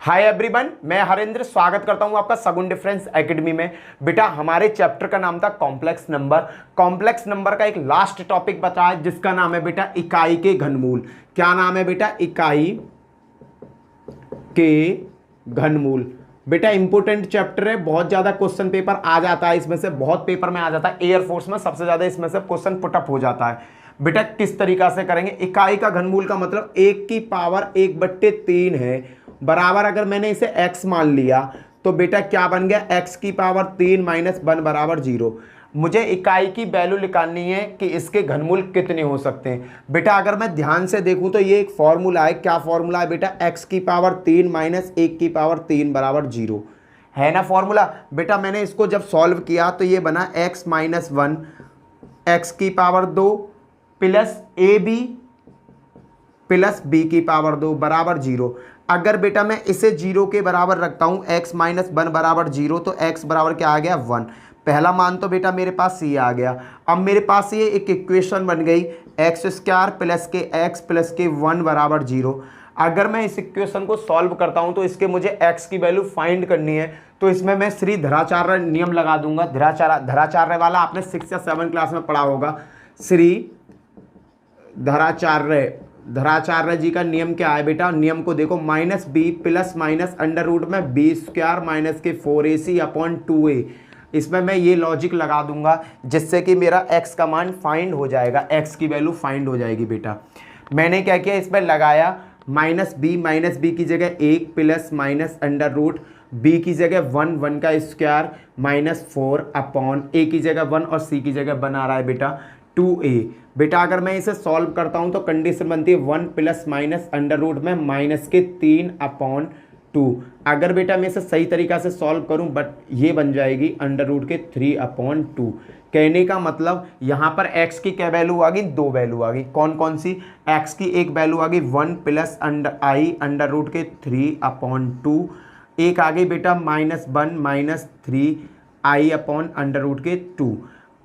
Hi everyone, मैं हरेंद्र स्वागत करता हूं आपका सगुन डिफरेंस एकेडमी में। बेटा हमारे चैप्टर का नाम था कॉम्प्लेक्स नंबर। कॉम्प्लेक्स नंबर का एक लास्ट टॉपिक बचा है जिसका नाम है बेटा इकाई के घनमूल। क्या नाम है बेटा? इकाई के घनमूल। बेटा इंपोर्टेंट चैप्टर है, बहुत ज्यादा क्वेश्चन पेपर आ जाता है इसमें से, बहुत पेपर में आ जाता है। एयरफोर्स में सबसे ज्यादा इसमें से क्वेश्चन पुटअप हो जाता है। बेटा किस तरीका से करेंगे? इकाई का घनमूल का मतलब 1 की पावर 1/3 है, बराबर अगर मैंने इसे x मान लिया तो बेटा क्या बन गया? x की पावर 3 माइनस 1 बराबर 0। मुझे इकाई की वैल्यू निकालनी है कि इसके घनमूल कितने हो सकते हैं। बेटा अगर मैं ध्यान से देखूं तो ये एक फॉर्मूला है। क्या फॉर्मूला है बेटा? x की पावर 3 माइनस 1 की पावर 3 बराबर 0 है ना फॉर्मूला। बेटा मैंने इसको जब सॉल्व किया तो ये बना x माइनस 1 x की power 2 plus ab plus b की पावर 2 बराबर 0। अगर बेटा मैं इसे 0 के बराबर रखता हूं, x माइनस 1 बराबर 0, तो x बराबर क्या आ गया? 1। पहला मान तो बेटा मेरे पास ये आ गया। अब मेरे पास ये एक इक्वेशन बन गई, एक्स स्क्वायर प्लस के एक्स प्लस के 1 बराबर 0। अगर मैं इस इक्वेशन को सॉल्व करता हूं तो इसके मुझे x की वैल्यू फाइंड करनी है, तो इसमें मैं श्री धराचार्य नियम लगा दूंगा। धराचार्य वाला आपने 6 या 7 क्लास में पढ़ा होगा। श्री धराचार्य जी का नियम क्या है बेटा? नियम को देखो, minus B plus minus under root में बी स्क्वायर माइनस के 4ac अपॉन 2a। इसमें मैं ये लॉजिक लगा दूंगा जिससे कि मेरा x का मान फाइंड हो जाएगा, x की वैल्यू फाइंड हो जाएगी। बेटा मैंने क्या किया, इसमें लगाया माइनस बी की जगह 1 plus minus under root b की जगह 1 का स्क्वायर माइनस 4 अपॉन a की जगह 1 और c की जगह 1 आ रहा है बेटा 2a। बेटा अगर मैं इसे सॉल्व करता हूं तो कंडीशन बनती है 1 प्लस माइनस अंडर रूट में माइनस के 3 अपॉन 2। अगर बेटा मैं इसे सही तरीका से सॉल्व करूं, बट ये बन जाएगी अंडर रूट के 3 अपॉन 2। कहने का मतलब यहाँ पर x की क्या वैल्यू आ गई? 2 वैल्यू आ गई। कौन कौन सी? x की एक वैल्यू आ गई 1 प्लस आई अंडर रूट के 3 अपॉन 2। एक आ गई बेटा -1 माइनस 3 आई अपॉन अंडर रूट के 2।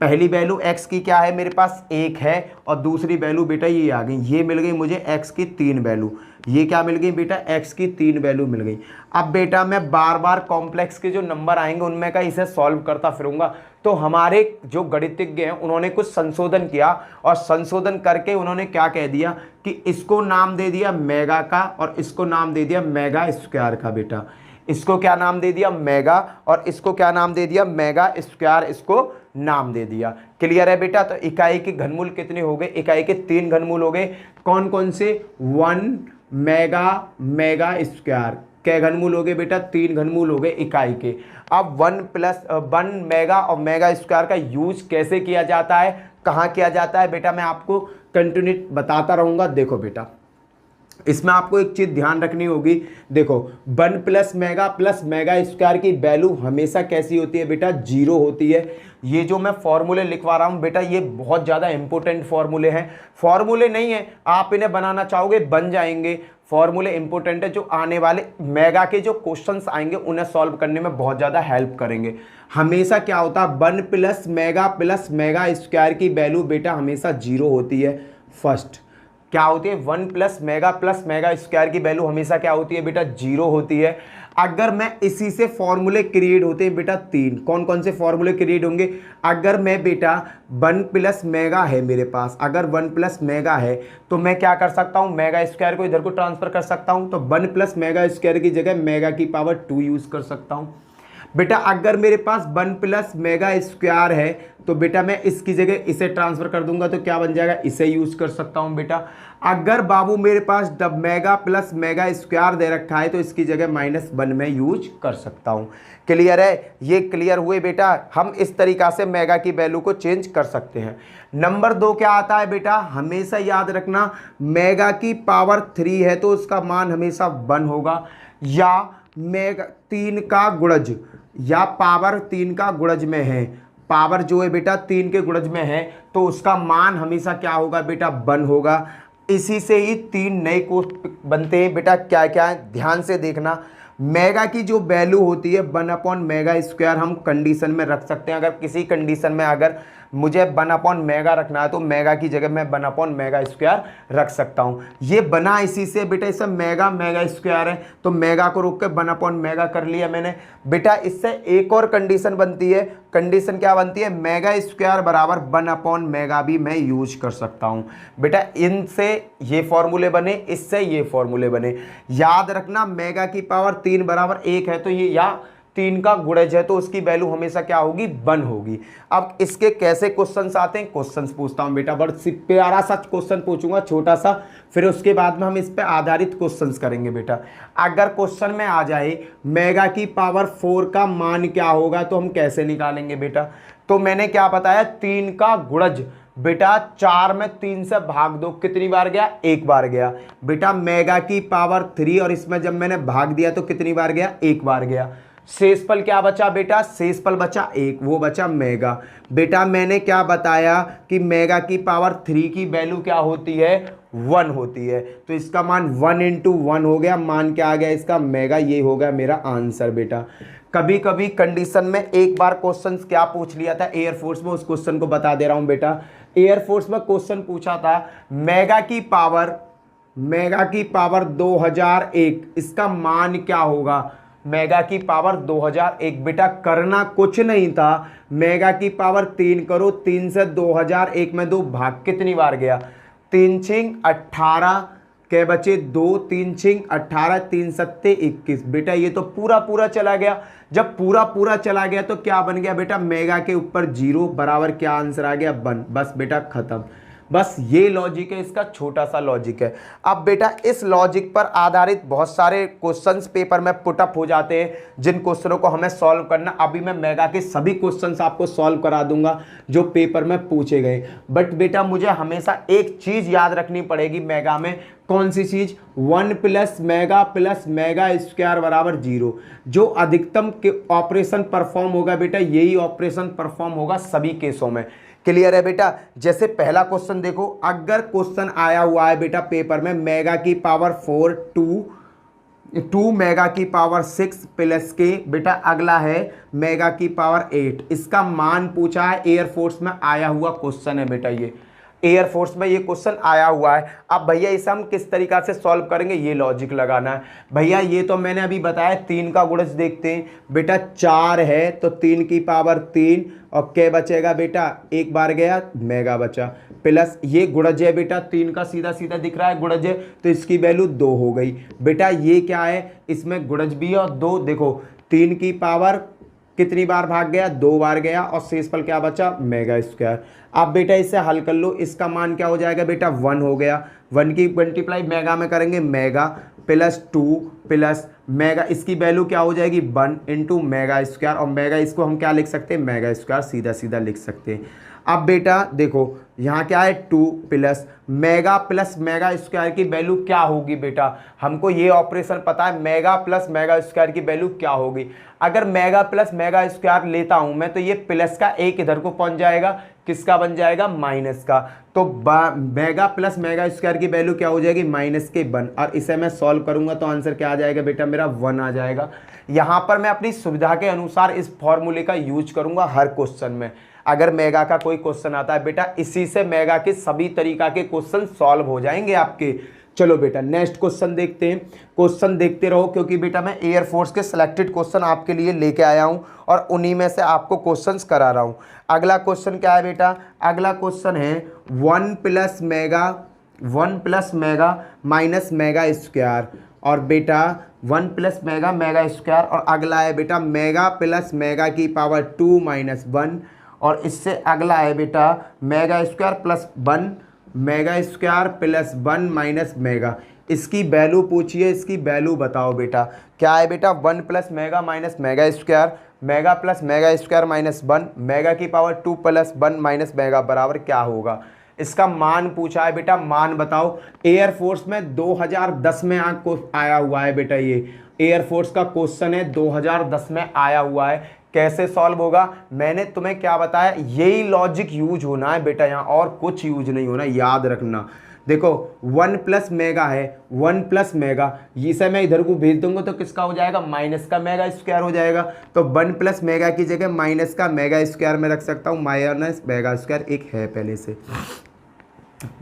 पहली वैल्यू x की क्या है? मेरे पास 1 है, और दूसरी वैल्यू बेटा ये आ गई, ये मिल गई मुझे x की 3 वैल्यू। ये क्या मिल गई बेटा? x की 3 वैल्यू मिल गई। अब बेटा मैं बार बार कॉम्प्लेक्स के जो नंबर आएंगे उनमें का इसे सॉल्व करता फिरूंगा। तो हमारे जो गणितज्ञ हैं उन्होंने कुछ संशोधन किया, और संशोधन करके उन्होंने क्या कह दिया कि इसको नाम दे दिया मेगा का, और इसको नाम दे दिया मेगा स्क्वायर का। बेटा इसको क्या नाम दे दिया? मेगा, और इसको क्या नाम दे दिया? मेगा स्क्वायर इसको नाम दे दिया। क्लियर है बेटा? तो इकाई के घनमूल कितने हो गए? इकाई के 3 घनमूल हो गए। कौन कौन से? 1 मेगा स्क्वायर के घनमूल हो गए बेटा, 3 घनमूल हो गए इकाई के। अब 1 मेगा और मेगा स्क्वायर का यूज कैसे किया जाता है, कहाँ किया जाता है बेटा, मैं आपको कंटिन्यू बताता रहूंगा। देखो बेटा इसमें आपको एक चीज ध्यान रखनी होगी। देखो 1 प्लस मेगा स्क्वायर की वैल्यू हमेशा कैसी होती है बेटा? 0 होती है। ये जो मैं फॉर्मूले लिखवा रहा हूं बेटा, ये बहुत ज्यादा इंपॉर्टेंट फॉर्मूले हैं। फॉर्मूले नहीं है, आप इन्हें बनाना चाहोगे बन जाएंगे। फॉर्मूले इंपॉर्टेंट है, जो आने वाले मेगा के जो क्वेश्चंस आएंगे उन्हें सॉल्व करने में बहुत ज्यादा हेल्प करेंगे। हमेशा क्या होता है? 1 प्लस मेगा स्क्वायर की वैल्यू बेटा हमेशा 0 होती है। फर्स्ट क्या होती है? 1 प्लस मेगा स्क्वायर की वैल्यू हमेशा क्या होती है बेटा? 0 होती है। अगर मैं इसी से फॉर्मूले क्रिएट होते हैं बेटा 3। कौन कौन से फॉर्मूले क्रिएट होंगे? अगर मैं बेटा 1 प्लस मेगा है मेरे पास, अगर 1 प्लस मेगा है तो मैं क्या कर सकता हूं? मेगा स्क्वायर को इधर को ट्रांसफर कर सकता हूं, तो 1 प्लस मेगा स्क्वायर की जगह मेगा की पावर 2 यूज कर सकता हूं। बेटा अगर मेरे पास 1 प्लस मेगा स्क्वायर है तो बेटा मैं इसकी जगह इसे ट्रांसफर कर दूंगा, तो क्या बन जाएगा? इसे यूज कर सकता हूं बेटा। अगर बाबू मेरे पास मेगा प्लस मेगा स्क्वायर दे रखा है तो इसकी जगह -1 में यूज कर सकता हूं। क्लियर है? ये क्लियर हुए बेटा? हम इस तरीका से मेगा की वैल्यू को चेंज कर सकते हैं। नंबर 2 क्या आता है बेटा? हमेशा याद रखना, मेगा की पावर 3 है तो उसका मान हमेशा 1 होगा, या मेगा 3 का गुणज, या पावर 3 का गुणज में है। पावर जो है बेटा 3 के गुणज में है तो उसका मान हमेशा क्या होगा बेटा? 1 होगा। इसी से ही 3 नए कोष बनते हैं बेटा। क्या क्या है ध्यान से देखना। मेगा की जो वैल्यू होती है 1 अपॉन मेगा स्क्वायर हम कंडीशन में रख सकते हैं। अगर किसी कंडीशन में अगर मुझे 1/मेगा रखना है तो मेगा की जगह मैं 1/मेगा स्क्वायर रख सकता हूँ। ये बना इसी से बेटा, इससे मेगा मेगा स्क्वायर है तो मेगा को रोक के 1/मेगा कर लिया मैंने। बेटा इससे एक और कंडीशन बनती है, कंडीशन क्या बनती है, मेगा स्क्वायर बराबर 1/मेगा भी मैं यूज कर सकता हूँ। बेटा इनसे ये फॉर्मूले बने, इससे ये फॉर्मूले बने। याद रखना मेगा की पावर 3 बराबर 1 है तो ये या 3 का गुणज है तो उसकी वैल्यू हमेशा क्या होगी, 1 होगी। अब इसके कैसे क्वेश्चंस आते हैं, क्वेश्चंस पूछता हूं बेटा, बड़ा प्यारा सा क्वेश्चन पूछूंगा छोटा सा, फिर उसके बाद में हम इस पे आधारित क्वेश्चंस करेंगे बेटा। अगर क्वेश्चन में आ जाए मेगा की पावर 4 का मान क्या होगा तो हम कैसे निकालेंगे बेटा। तो मैंने क्या बताया, 3 का गुणज बेटा 4 में 3 से भाग दो, कितनी बार गया, एक बार गया बेटा। मेगा की पावर 3 और इसमें जब मैंने भाग दिया तो कितनी बार गया, एक बार गया। शेषफल क्या बचा बेटा, शेषफल बचा 1, वो बचा मेगा। बेटा मैंने क्या बताया कि मेगा की पावर 3 की वैल्यू क्या होती है, 1 होती है, तो इसका मान 1 × 1 हो गया, मान क्या आ गया इसका, मेगा। ये हो गया मेरा आंसर बेटा। कभी कभी कंडीशन में एक बार क्वेश्चन क्या पूछ लिया था एयरफोर्स में, उस क्वेश्चन को बता दे रहा हूं बेटा। एयरफोर्स में क्वेश्चन पूछा था मेगा की पावर 2001, इसका मान क्या होगा, मेगा की पावर 2001। बेटा करना कुछ नहीं था, मेगा की पावर 3 करो, 3 से 2001 में 2 भाग, कितनी बार गया, 3 छिंग 18 के बचे 2, 3 छिंग 18, 3 सत्ते 21। बेटा ये तो पूरा पूरा चला गया। जब पूरा पूरा चला गया तो क्या बन गया बेटा, मेगा के ऊपर 0 बराबर क्या आंसर आ गया, 1। बस बेटा खत्म। बस ये लॉजिक है, इसका छोटा सा लॉजिक है। अब बेटा इस लॉजिक पर आधारित बहुत सारे क्वेश्चंस पेपर में पुटअप हो जाते हैं, जिन क्वेश्चनों को हमें सॉल्व करना। अभी मैं मेगा के सभी क्वेश्चंस आपको सॉल्व करा दूंगा जो पेपर में पूछे गए। बट बेटा मुझे हमेशा एक चीज याद रखनी पड़ेगी मेगा में, कौन सी चीज, 1 + मेगा स्क्वायर बराबर 0। जो अधिकतम के ऑपरेशन परफॉर्म होगा बेटा, यही ऑपरेशन परफॉर्म होगा सभी केसों में। क्लियर है बेटा। जैसे पहला क्वेश्चन देखो, अगर क्वेश्चन आया हुआ है बेटा पेपर में मेगा की पावर 4 2 मेगा की पावर 6 प्लस के, बेटा अगला है मेगा की पावर 8, इसका मान पूछा है। एयरफोर्स में आया हुआ क्वेश्चन है बेटा, ये एयरफोर्स में ये क्वेश्चन आया हुआ है। अब भैया इसे हम किस तरीका से सॉल्व करेंगे, ये लॉजिक लगाना है भैया। ये तो मैंने अभी बताया, 3 का गुणज देखते हैं बेटा, 4 है तो 3 की पावर 3 और क्या बचेगा बेटा, एक बार गया, मेगा बचा, प्लस ये गुणज है बेटा, 3 का सीधा सीधा दिख रहा है गुणज है तो इसकी वैल्यू 2 हो गई बेटा। ये क्या है, इसमें गुणज भी है और 2, देखो 3 की पावर कितनी बार भाग गया, 2 बार गया और शेषफल क्या बचा, मेगा स्क्वायर। अब बेटा इसे हल कर लो, इसका मान क्या हो जाएगा बेटा, 1 हो गया। 1 की मल्टीप्लाई मेगा में करेंगे, मेगा प्लस 2 प्लस मेगा, इसकी वैल्यू क्या हो जाएगी, 1 × मेगा स्क्वायर। और मेगा इसको हम क्या लिख सकते हैं, मेगा स्क्वायर सीधा सीधा लिख सकते हैं। अब बेटा देखो यहाँ क्या है, 2 प्लस मेगा स्क्वायर की वैल्यू क्या होगी बेटा, हमको ये ऑपरेशन पता है, मेगा प्लस मेगा स्क्वायर की वैल्यू क्या होगी। अगर मेगा प्लस मेगा स्क्वायर लेता हूं मैं तो ये प्लस का एक इधर को पहुंच जाएगा, किसका बन जाएगा, माइनस का। तो मेगा प्लस मेगा स्क्वायर की वैल्यू क्या हो जाएगी, -1। और इसे मैं सॉल्व करूंगा तो आंसर क्या आ जाएगा बेटा, मेरा 1 आ जाएगा। यहां पर मैं अपनी सुविधा के अनुसार इस फॉर्मूले का यूज करूंगा हर क्वेश्चन में। अगर मेगा का कोई क्वेश्चन आता है बेटा, इसी से मेगा के सभी तरीका के क्वेश्चन सॉल्व हो जाएंगे आपके। चलो बेटा नेक्स्ट क्वेश्चन देखते हैं। क्वेश्चन देखते रहो क्योंकि बेटा मैं एयरफोर्स के सिलेक्टेड क्वेश्चन आपके लिए लेके आया हूं और उन्हीं में से आपको क्वेश्चंस करा रहा हूं। अगला क्वेश्चन क्या है बेटा, अगला क्वेश्चन है 1 + मेगा माइनस मेगा स्क्वायर। और बेटा 1 + मेगा स्क्वायर, और अगला है बेटा मेगा प्लस मेगा की पावर 2 - 1। और इससे अगला है बेटा mega square plus 1 mega square plus 1 minus mega. इसकी वैल्यू पूछिए, इसकी वैल्यू बताओ बेटा। क्या है बेटा, 1 + mega minus mega square, mega plus mega square minus 1, mega की पावर 2 + 1 माइनस मेगा बराबर क्या होगा। इसका मान पूछा है बेटा, मान बताओ। एयरफोर्स में 2010 में आया हुआ है बेटा, ये एयरफोर्स का क्वेश्चन है, 2010 में आया हुआ है। कैसे सॉल्व होगा, मैंने तुम्हें क्या बताया, यही लॉजिक यूज होना है बेटा यहाँ, और कुछ यूज नहीं होना, याद रखना। देखो 1 प्लस मेगा है, 1 प्लस मेगा, इसे मैं इधर को भेज दूंगा तो किसका हो जाएगा, माइनस का मेगा स्क्वायर हो जाएगा। तो 1 प्लस मेगा की जगह माइनस का मेगा स्क्वायर में रख सकता हूँ, माइनस मेगा स्क्वायर एक है पहले से।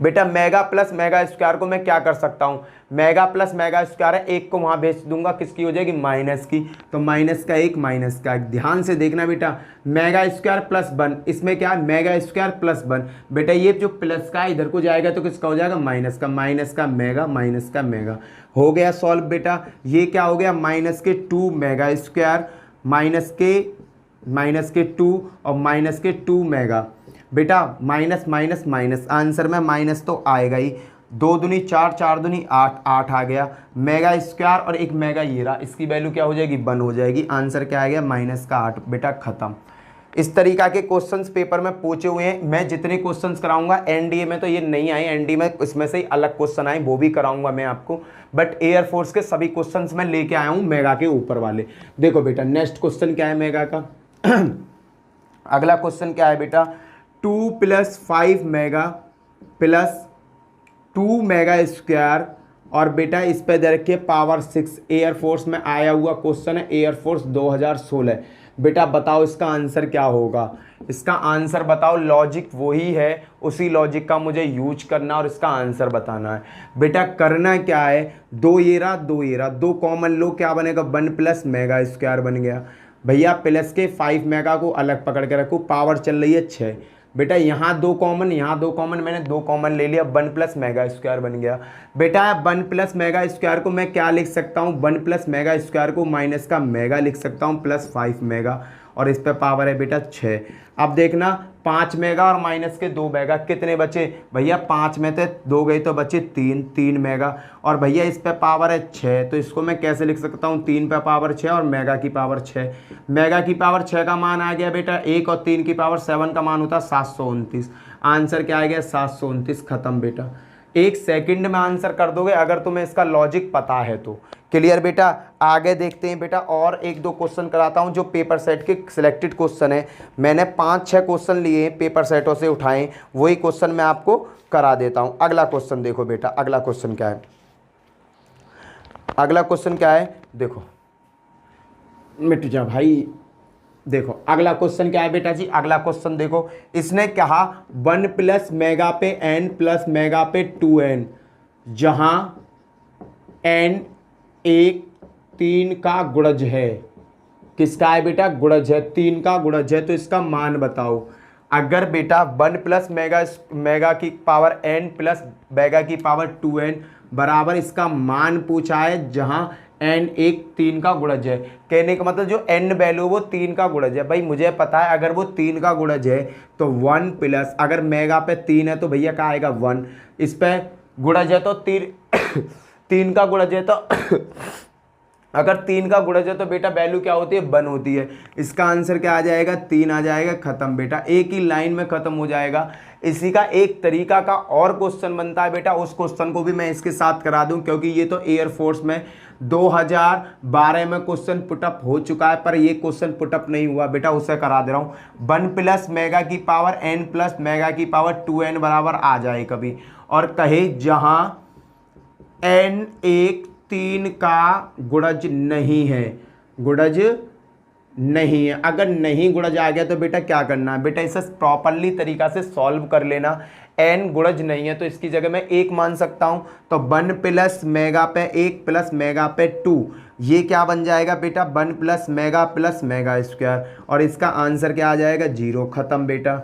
बेटा मेगा प्लस मेगा स्क्वायर को मैं क्या कर सकता हूँ, मेगा प्लस मेगा स्क्वायर है, एक को वहाँ भेज दूंगा, किसकी हो जाएगी, माइनस की। तो माइनस का एक माइनस का एक, ध्यान से देखना बेटा, मेगा स्क्वायर प्लस 1, इसमें क्या है, मेगा स्क्वायर प्लस 1। बेटा ये जो प्लस का इधर को जाएगा तो किसका हो जाएगा, माइनस का मेगा, माइनस का मेगा। हो गया सॉल्व बेटा। ये क्या हो गया, माइनस के 2 मेगा स्क्वायर, माइनस के 2 और माइनस के 2 मेगा। बेटा माइनस माइनस माइनस, आंसर में माइनस तो आएगा ही, 2 दूनी 4, 4 दूनी 8, 8 आ गया, मेगा स्क्वायर और एक मेगा ये रहा, इसकी वैल्यू क्या हो जाएगी, 1 हो जाएगी। आंसर क्या आ गया, माइनस का 8। बेटा खत्म। इस तरीका के क्वेश्चंस पेपर में पूछे हुए हैं। मैं जितने क्वेश्चंस कराऊंगा, एनडीए में तो ये नहीं आए, एनडीए में इसमें से ही अलग क्वेश्चन आए, वो भी कराऊंगा मैं आपको, बट एयरफोर्स के सभी क्वेश्चंस मैं लेके आया हूँ मेगा के ऊपर वाले। देखो बेटा नेक्स्ट क्वेश्चन क्या है मेगा का अगला क्वेश्चन क्या है बेटा, 2 plus 5 mega plus 2 mega square, और बेटा इस पे दे रखिए पावर 6। एयरफोर्स में आया हुआ क्वेश्चन है, एयरफोर्स 2016। बेटा बताओ इसका आंसर क्या होगा, इसका आंसर बताओ। लॉजिक वही है, उसी लॉजिक का मुझे यूज करना और इसका आंसर बताना है। बेटा करना क्या है, 2 ये रहा, 2 ये रहा, 2 कॉमन लो, क्या बनेगा, 1 प्लस मेगा स्क्वायर बन गया। भैया प्लस के 5 मेगा को अलग पकड़ के रखो, पावर चल रही है 6। बेटा यहाँ 2 कॉमन, यहाँ 2 कॉमन, मैंने 2 कॉमन ले लिया, 1 प्लस मेगा स्क्वायर बन गया। बेटा 1 प्लस मेगा स्क्वायर को मैं क्या लिख सकता हूँ, 1 प्लस मेगा स्क्वायर को माइनस का मेगा लिख सकता हूँ, प्लस 5 मेगा, और इस पे पावर है बेटा 6। अब देखना 5 मेगा और माइनस के 2 मेगा कितने बचे, भैया 5 में से 2 गई तो बचे 3 मेगा, और भैया इस पे पावर है 6, तो इसको मैं कैसे लिख सकता हूँ, 3 पे पावर 6 और मेगा की पावर 6। मेगा की पावर 6 का मान आ गया बेटा 1, और 3 की पावर 7 का मान होता 729। आंसर क्या आ गया, 729। खत्म बेटा, 1 सेकंड में आंसर कर दोगे अगर तुम्हें इसका लॉजिक पता है तो। क्लियर बेटा। आगे देखते हैं बेटा, और 1-2 क्वेश्चन कराता हूं जो पेपर सेट के सिलेक्टेड क्वेश्चन है। मैंने 5-6 क्वेश्चन लिए पेपर सेटों से उठाए, वही क्वेश्चन मैं आपको करा देता हूं। अगला क्वेश्चन देखो बेटा, अगला क्वेश्चन क्या है, अगला क्वेश्चन क्या है, देखो मिट जा भाई। देखो अगला क्वेश्चन क्या है बेटा जी, अगला क्वेश्चन देखो, इसने कहा 1 प्लस मेगा पे n प्लस मेगा पे 2n, जहां n 1 3 का गुणज है। किसका है बेटा, गुणज है, 3 का गुणज है, तो इसका मान बताओ। अगर बेटा 1 प्लस मेगा की पावर n प्लस मेगा की पावर 2n बराबर इसका मान पूछा है, जहां n 1 3 का गुणज है। कहने का मतलब जो n वैल्यू वो 3 का गुणज है। भाई मुझे पता है अगर वो 3 का गुणज है तो 1 प्लस, अगर मेगा पे 3 है तो भैया क्या आएगा 1, इस पे गुणज है तो 3 का गुणज है तो अगर 3 का गुणज है तो बेटा वैल्यू क्या होती है, 1 होती है। इसका आंसर क्या आ जाएगा, 3 आ जाएगा। खत्म बेटा, एक ही लाइन में खत्म हो जाएगा। इसी का एक तरीका का और क्वेश्चन बनता है बेटा, उस क्वेश्चन को भी मैं इसके साथ करा दूं, क्योंकि ये तो एयरफोर्स में 2012 में क्वेश्चन पुटअप हो चुका है, पर ये क्वेश्चन पुटअप नहीं हुआ बेटा, उसे करा दे रहा हूं। 1 प्लस मेगा की पावर n प्लस मेगा की पावर 2n बराबर आ जाए कभी, और कहे जहां n 1 3 का गुणज नहीं है, गुणज नहीं है। अगर नहीं गुणज आ गया तो बेटा क्या करना है, बेटा इसे प्रॉपरली तरीका से सॉल्व कर लेना। n गुणज नहीं है तो इसकी जगह मैं 1 मान सकता हूं, तो 1 प्लस मेगा पे 1 प्लस मेगा पे 2, ये क्या बन जाएगा बेटा, 1 प्लस मेगा स्क्वायर, और इसका आंसर क्या आ जाएगा, 0। खत्म बेटा।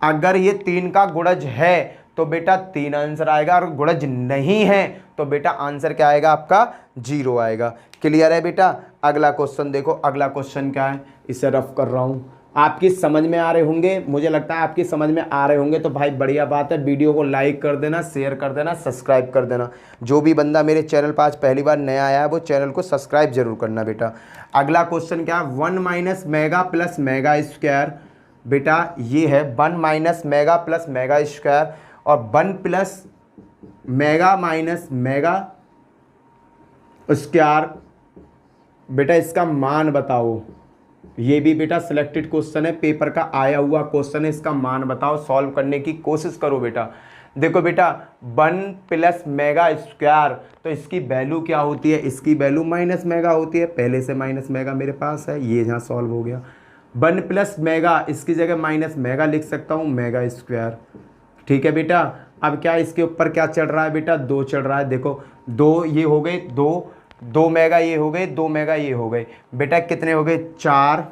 अगर ये 3 का गुणज है तो बेटा 3 आंसर आएगा, और गुणज नहीं है तो बेटा आंसर क्या आएगा आपका, 0 आएगा। क्लियर है बेटा। अगला क्वेश्चन देखो, अगला क्वेश्चन क्या है, इसे रफ कर रहा हूँ, आपकी समझ में आ रहे होंगे, मुझे लगता है आपकी समझ में आ रहे होंगे, तो भाई बढ़िया बात है। वीडियो को लाइक कर देना, शेयर कर देना, सब्सक्राइब कर देना। जो भी बंदा मेरे चैनल पर आज पहली बार नया आया है वो चैनल को सब्सक्राइब जरूर करना बेटा। अगला क्वेश्चन क्या है, 1 minus mega plus mega square. बेटा ये है 1 minus mega plus mega square, और 1 plus mega minus mega square. बेटा इसका मान बताओ। ये भी बेटा सिलेक्टेड क्वेश्चन है, पेपर का आया हुआ क्वेश्चन है, इसका मान बताओ। सॉल्व करने की कोशिश करो बेटा। देखो बेटा 1 प्लस मेगा स्क्वायर, तो इसकी वैल्यू क्या होती है, इसकी वैल्यू माइनस मेगा होती है, पहले से माइनस मेगा मेरे पास है, ये यहाँ सॉल्व हो गया। 1 प्लस मेगा, इसकी जगह माइनस मेगा लिख सकता हूँ, मेगा स्क्वायर। ठीक है बेटा, अब क्या इसके ऊपर क्या चढ़ रहा है बेटा, 2 चढ़ रहा है। देखो 2 ये हो गए, 2 मेगा ये हो गए, 2 मेगा ये हो गए बेटा, कितने हो गए 4,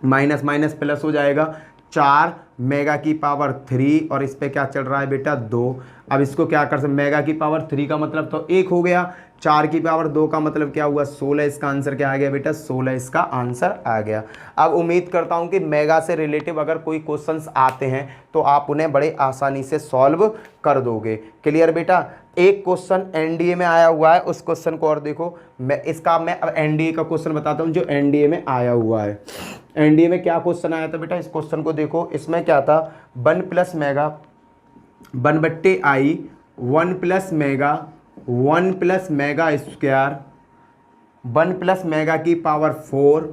माइनस माइनस प्लस हो जाएगा, 4 मेगा की पावर 3, और इस पे क्या चल रहा है बेटा 2। अब इसको क्या कर सकते, मेगा की पावर 3 का मतलब तो 1 हो गया, 4 की पावर 2 का मतलब क्या हुआ 16। इसका आंसर क्या आ गया बेटा, 16 इसका आंसर आ गया। अब उम्मीद करता हूं कि मेगा से रिलेटिव अगर कोई क्वेश्चंस आते हैं तो आप उन्हें बड़े आसानी से सॉल्व कर दोगे। क्लियर बेटा। एक क्वेश्चन एनडीए में आया हुआ है, उस क्वेश्चन को और देखो। मैं अब एनडीए का क्वेश्चन बताता हूँ जो एनडीए में आया हुआ है। एनडीए में क्या क्वेश्चन आया था बेटा, इस क्वेश्चन को देखो। इसमें क्या था, 1 plus mega 1/i 1 plus mega 1 plus mega square 1 plus mega की पावर 4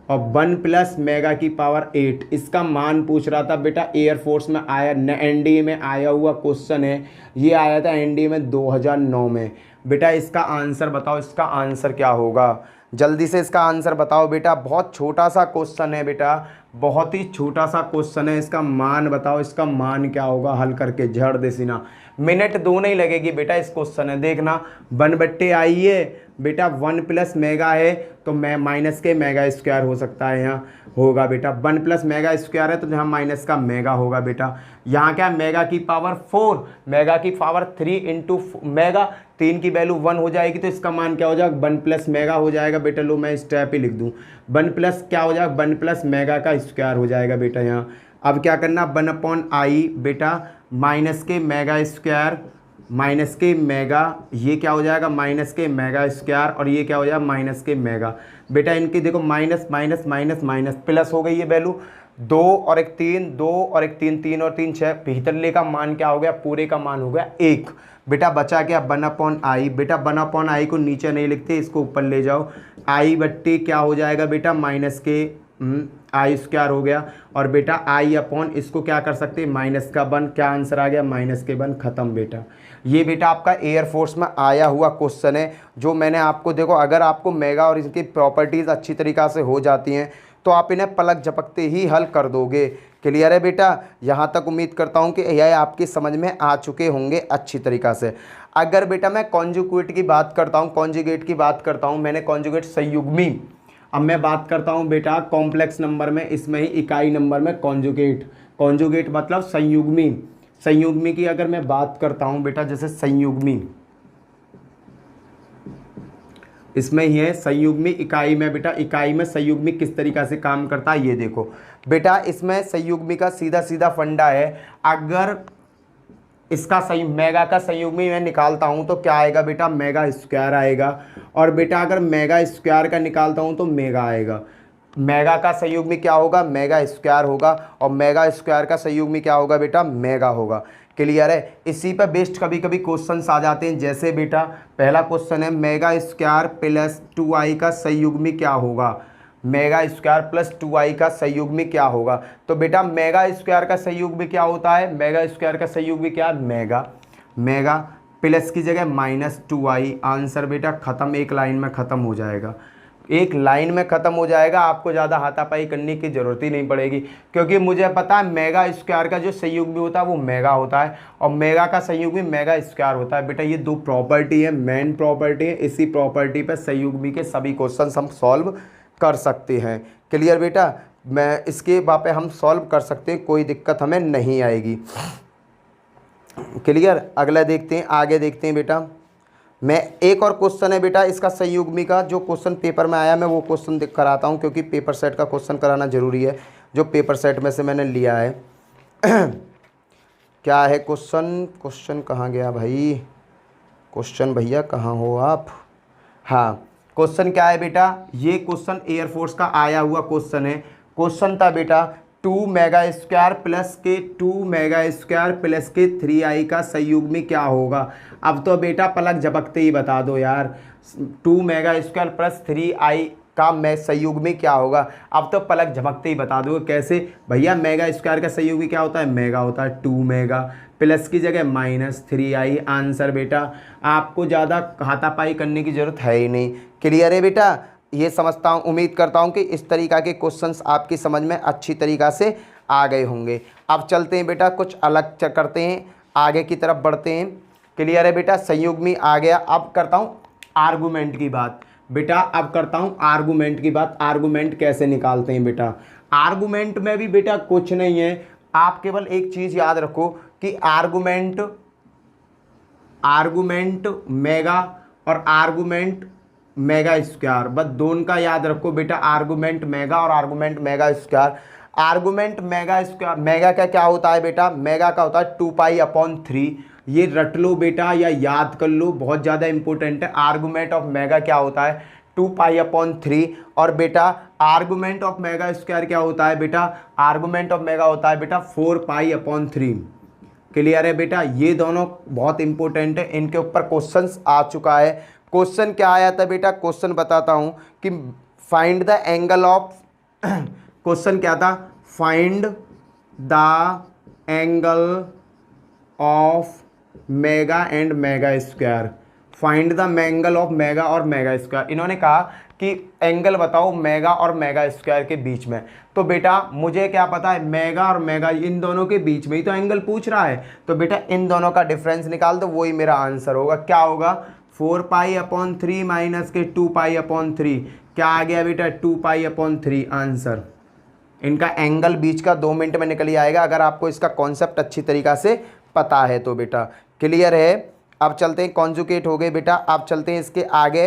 और 1 प्लस मेगा की पावर 8। इसका मान पूछ रहा था बेटा, एयरफोर्स में आया, एनडीए में आया हुआ क्वेश्चन है। ये आया था एनडीए में 2009 में। बेटा इसका आंसर बताओ, इसका आंसर क्या होगा, जल्दी से इसका आंसर बताओ बेटा। बहुत छोटा सा क्वेश्चन है बेटा, बहुत ही छोटा सा क्वेश्चन है। इसका मान बताओ, इसका मान क्या होगा, हल करके झड़ दे सीना। मिनट 2 नहीं लगेगी बेटा इस क्वेश्चन है, देखना। 1/i है बेटा, 1 प्लस मेगा है तो मैं माइनस के मेगा स्क्वायर हो सकता है, यहाँ होगा बेटा। 1 प्लस मेगा स्क्वायर है तो यहाँ माइनस का मेगा होगा बेटा। यहाँ क्या, मेगा की पावर 4, मेगा की पावर 3 इंटू मेगा, 3 की वैल्यू 1 हो जाएगी तो इसका मान क्या हो जाएगा, 1 प्लस मेगा हो जाएगा बेटा। लो मैं स्टेप ही लिख दूँ, 1 प्लस क्या हो जाएगा, 1 प्लस मेगा का स्क्वायर हो जाएगा बेटा यहाँ। अब क्या करना, 1/i बेटा माइनस के मेगा स्क्वायर माइनस के मेगा, ये क्या हो जाएगा माइनस के मेगा स्क्वायर, और ये क्या हो जाएगा माइनस के मेगा। बेटा इनकी देखो minus minus minus minus plus हो गई ये वैल्यू, 2 और 1 3, 2 और 1 3, 3 और 3 6, भीतरले का मान क्या हो गया, पूरे का मान हो गया 1। बेटा बचा क्या, 1/i। बेटा 1/i को नीचे नहीं लिखते, इसको ऊपर ले जाओ। i बट्टे क्या हो जाएगा बेटा, माइनस के आई स्क्वायर हो गया, और बेटा आई अपॉन इसको क्या कर सकते हैं, माइनस का 1। क्या आंसर आ गया, माइनस के 1। खत्म बेटा। ये बेटा आपका एयरफोर्स में आया हुआ क्वेश्चन है, जो मैंने आपको, देखो अगर आपको मेगा और इसकी प्रॉपर्टीज़ अच्छी तरीक़ा से हो जाती हैं तो आप इन्हें पलक झपकते ही हल कर दोगे। क्लियर है बेटा। यहाँ तक उम्मीद करता हूँ कि यह आपकी समझ में आ चुके होंगे अच्छी तरीक़ा से। अगर बेटा मैं कॉन्जुगेट की बात करता हूँ, कॉन्जुगेट की बात करता हूँ, मैंने कॉन्जुगेट संयुग्मी। अब मैं बात करता हूँ बेटा कॉम्प्लेक्स नंबर में, इसमें ही इकाई नंबर में कॉन्जुगेट। कॉन्जुगेट मतलब संयुग्मी। संयुग्मी की अगर मैं बात करता हूँ बेटा, जैसे संयुग्मी, इसमें ही है संयुग्मी इकाई में। बेटा इकाई में संयुग्मी किस तरीक़ा से काम करता है ये देखो बेटा। इसमें संयुग्मी का सीधा सीधा फंडा है, अगर इसका मेगा का संयुग्मी मैं निकालता हूँ तो क्या आएगा बेटा, मेगा स्क्वायर आएगा। और बेटा अगर मेगा स्क्वायर का निकालता हूँ तो मेगा आएगा। मेगा का संयुग्मी क्या होगा, मेगा स्क्वायर होगा, और मेगा स्क्वायर का संयुग्मी क्या होगा बेटा, मेगा होगा। क्लियर है। इसी पर बेस्ड कभी कभी क्वेश्चंस आ जाते हैं, जैसे बेटा पहला क्वेश्चन है, मेगा स्क्वायर प्लस 2i का संयुग्मी क्या होगा, मेगा स्क्वायर प्लस 2i का संयुग्मी क्या होगा। तो बेटा मेगा स्क्वायर का संयुग्मी क्या होता है, मेगा स्क्वायर का संयुग्मी क्या, मेगा। मेगा प्लस की जगह माइनस 2i। आंसर बेटा खत्म, एक लाइन में ख़त्म हो जाएगा, एक लाइन में ख़त्म हो जाएगा। आपको ज़्यादा हाथापाई करने की ज़रूरत ही नहीं पड़ेगी, क्योंकि मुझे पता है मेगा स्क्वायर का जो संयुग्मी होता है वो मेगा होता है, और मेगा का संयुग्मी मेगा स्क्वायर होता है। बेटा ये दो प्रॉपर्टी है, मेन प्रॉपर्टी है। इसी प्रॉपर्टी पर संयुग्मी के सभी क्वेश्चन हम सॉल्व कर सकते हैं। क्लियर बेटा। मैं इसके वापे हम सॉल्व कर सकते हैं, कोई दिक्कत हमें नहीं आएगी। क्लियर। अगला देखते हैं, आगे देखते हैं बेटा। मैं एक और क्वेश्चन है बेटा इसका संयुग्मी का, जो क्वेश्चन पेपर में आया मैं वो क्वेश्चन देख कराता हूँ, क्योंकि पेपर सेट का क्वेश्चन कराना ज़रूरी है, जो पेपर सेट में से मैंने लिया है। क्या है क्वेश्चन, क्वेश्चन कहाँ गया भाई, क्वेश्चन भैया कहाँ हो आप। हाँ क्वेश्चन क्या है बेटा, ये क्वेश्चन एयरफोर्स का आया हुआ क्वेश्चन है। क्वेश्चन था बेटा 2 मेगा स्क्वायर प्लस के 2 मेगा स्क्वायर प्लस के 3i का संयुग्मी क्या होगा। अब तो बेटा पलक झपकते ही बता दो यार, 2 मेगा स्क्वायर प्लस 3i का मैं संयुग्मी क्या होगा। अब तो पलक झपकते ही बता दो कैसे भैया। मेगा स्क्वायर का संयुग्मी क्या होता है, मेगा होता है 2 मेगा, प्लस की जगह -3i। आंसर बेटा आपको ज़्यादा हाथापाई करने की ज़रूरत है ही नहीं। क्लियर है बेटा, ये समझता हूँ, उम्मीद करता हूँ कि इस तरीक़ा के क्वेश्चंस आपकी समझ में अच्छी तरीक़ा से आ गए होंगे। अब चलते हैं बेटा, कुछ अलग करते हैं, आगे की तरफ बढ़ते हैं। क्लियर है बेटा, संयुग्मी आ गया। अब करता हूँ आर्गूमेंट की बात बेटा, अब करता हूँ आर्गूमेंट की बात। आर्गूमेंट कैसे निकालते हैं बेटा। आर्गूमेंट में भी बेटा कुछ नहीं है, आप केवल एक चीज़ याद रखो कि आर्गूमेंट मेगा और आर्गूमेंट मेगा स्क्वायर, बस दोनों का याद रखो बेटा। आर्गूमेंट मेगा और argument mega square. Argument mega square, mega का क्या होता है बेटा, मेगा का होता है 2π/3। ये रट लो बेटा या याद कर लो, बहुत ज़्यादा इंपॉर्टेंट है। आर्गूमेंट ऑफ मेगा क्या होता है 2π/3। और बेटा आर्गूमेंट ऑफ मेगा स्क्वायर क्या होता है बेटा, आर्गूमेंट ऑफ मेगा होता है बेटा 4π/3। क्लियर है बेटा, ये दोनों बहुत इंपॉर्टेंट है, इनके ऊपर क्वेश्चंस आ चुका है। क्वेश्चन क्या आया था बेटा, क्वेश्चन बताता हूं कि find the angle of question क्या था, find the angle of mega and mega square. Find the angle of mega और मेगा स्क्वायर। इन्होंने कहा कि एंगल बताओ मेगा और मेगा स्क्वायर के बीच में। तो बेटा मुझे क्या पता है, मेगा और मेगा इन दोनों के बीच में ही तो एंगल पूछ रहा है, तो बेटा इन दोनों का डिफरेंस निकाल दो, वही मेरा आंसर होगा। क्या होगा 4π/3 माइनस के 2π/3। क्या आ गया बेटा 2π/3 आंसर। इनका एंगल बीच का 2 मिनट में निकल ही आएगा, अगर आपको इसका कॉन्सेप्ट अच्छी तरीक़ा से पता है तो बेटा। क्लियर है, अब चलते हैं, कॉन्जुगेट हो गए बेटा। अब चलते हैं इसके आगे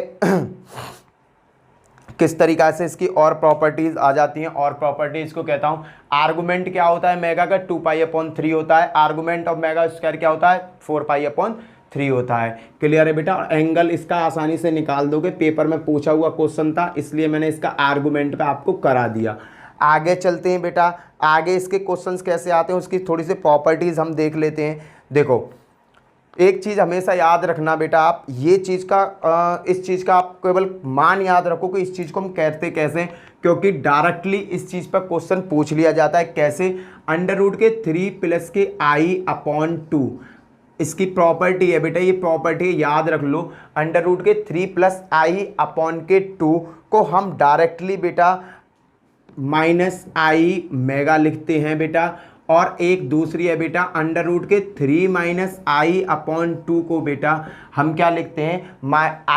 किस तरीक़ा से इसकी और प्रॉपर्टीज़ आ जाती हैं। और प्रॉपर्टीज़ को कहता हूँ, आर्गूमेंट क्या होता है मेगा का 2π/3 होता है। आर्गूमेंट ऑफ मेगा स्क्वायर क्या होता है 4π/3 होता है। क्लियर है बेटा, एंगल इसका आसानी से निकाल दोगे, पेपर में पूछा हुआ क्वेश्चन था, इसलिए मैंने इसका आर्गूमेंट पे आपको करा दिया। आगे चलते हैं बेटा, आगे इसके क्वेश्चंस कैसे आते हैं उसकी थोड़ी सी प्रॉपर्टीज़ हम देख लेते हैं। देखो एक चीज़ हमेशा याद रखना बेटा, आप ये चीज़ का इस चीज़ का आप केवल मान याद रखो कि इस चीज़ को हम कहते कैसे, क्योंकि डायरेक्टली इस चीज़ पर क्वेश्चन पूछ लिया जाता है। कैसे, √3 प्लस के i/2 इसकी प्रॉपर्टी है बेटा, ये प्रॉपर्टी याद रख लो। √3 प्लस i/2 को हम डायरेक्टली बेटा -i मेगा लिखते हैं बेटा। और एक दूसरी है बेटा √3 माइनस i/2 को बेटा हम क्या लिखते हैं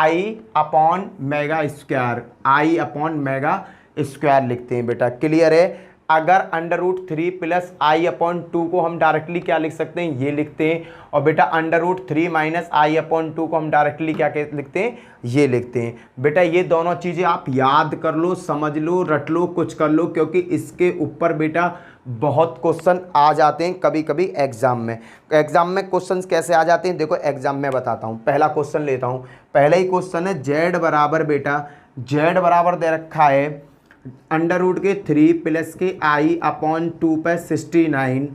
i/मेगा स्क्वायर, i/मेगा स्क्वायर लिखते हैं बेटा। क्लियर है, अगर √3 प्लस i/2 को हम डायरेक्टली क्या लिख सकते हैं, ये लिखते हैं। और बेटा √3 माइनस i/2 को हम डायरेक्टली क्या लिखते हैं, ये लिखते हैं। बेटा ये दोनों चीज़ें आप याद कर लो, समझ लो, रट लो, कुछ कर लो, क्योंकि इसके ऊपर बेटा बहुत क्वेश्चन आ जाते हैं कभी कभी एग्जाम में। एग्जाम में क्वेश्चंस कैसे आ जाते हैं, देखो एग्जाम में बताता हूँ। पहला क्वेश्चन लेता हूँ, पहला ही क्वेश्चन है z बराबर बेटा, z बराबर दे रखा है √3 प्लस के i/2 पे 69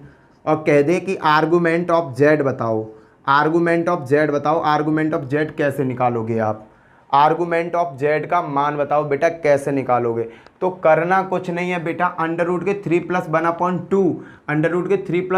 और कह दे कि आर्गूमेंट ऑफ z बताओ। आर्गूमेंट ऑफ z बताओ, आर्गूमेंट ऑफ z कैसे निकालोगे आप, आर्गूमेंट ऑफ z का मान बताओ बेटा कैसे निकालोगे। तो करना कुछ नहीं है बेटा, √3 + 1/2, √3 +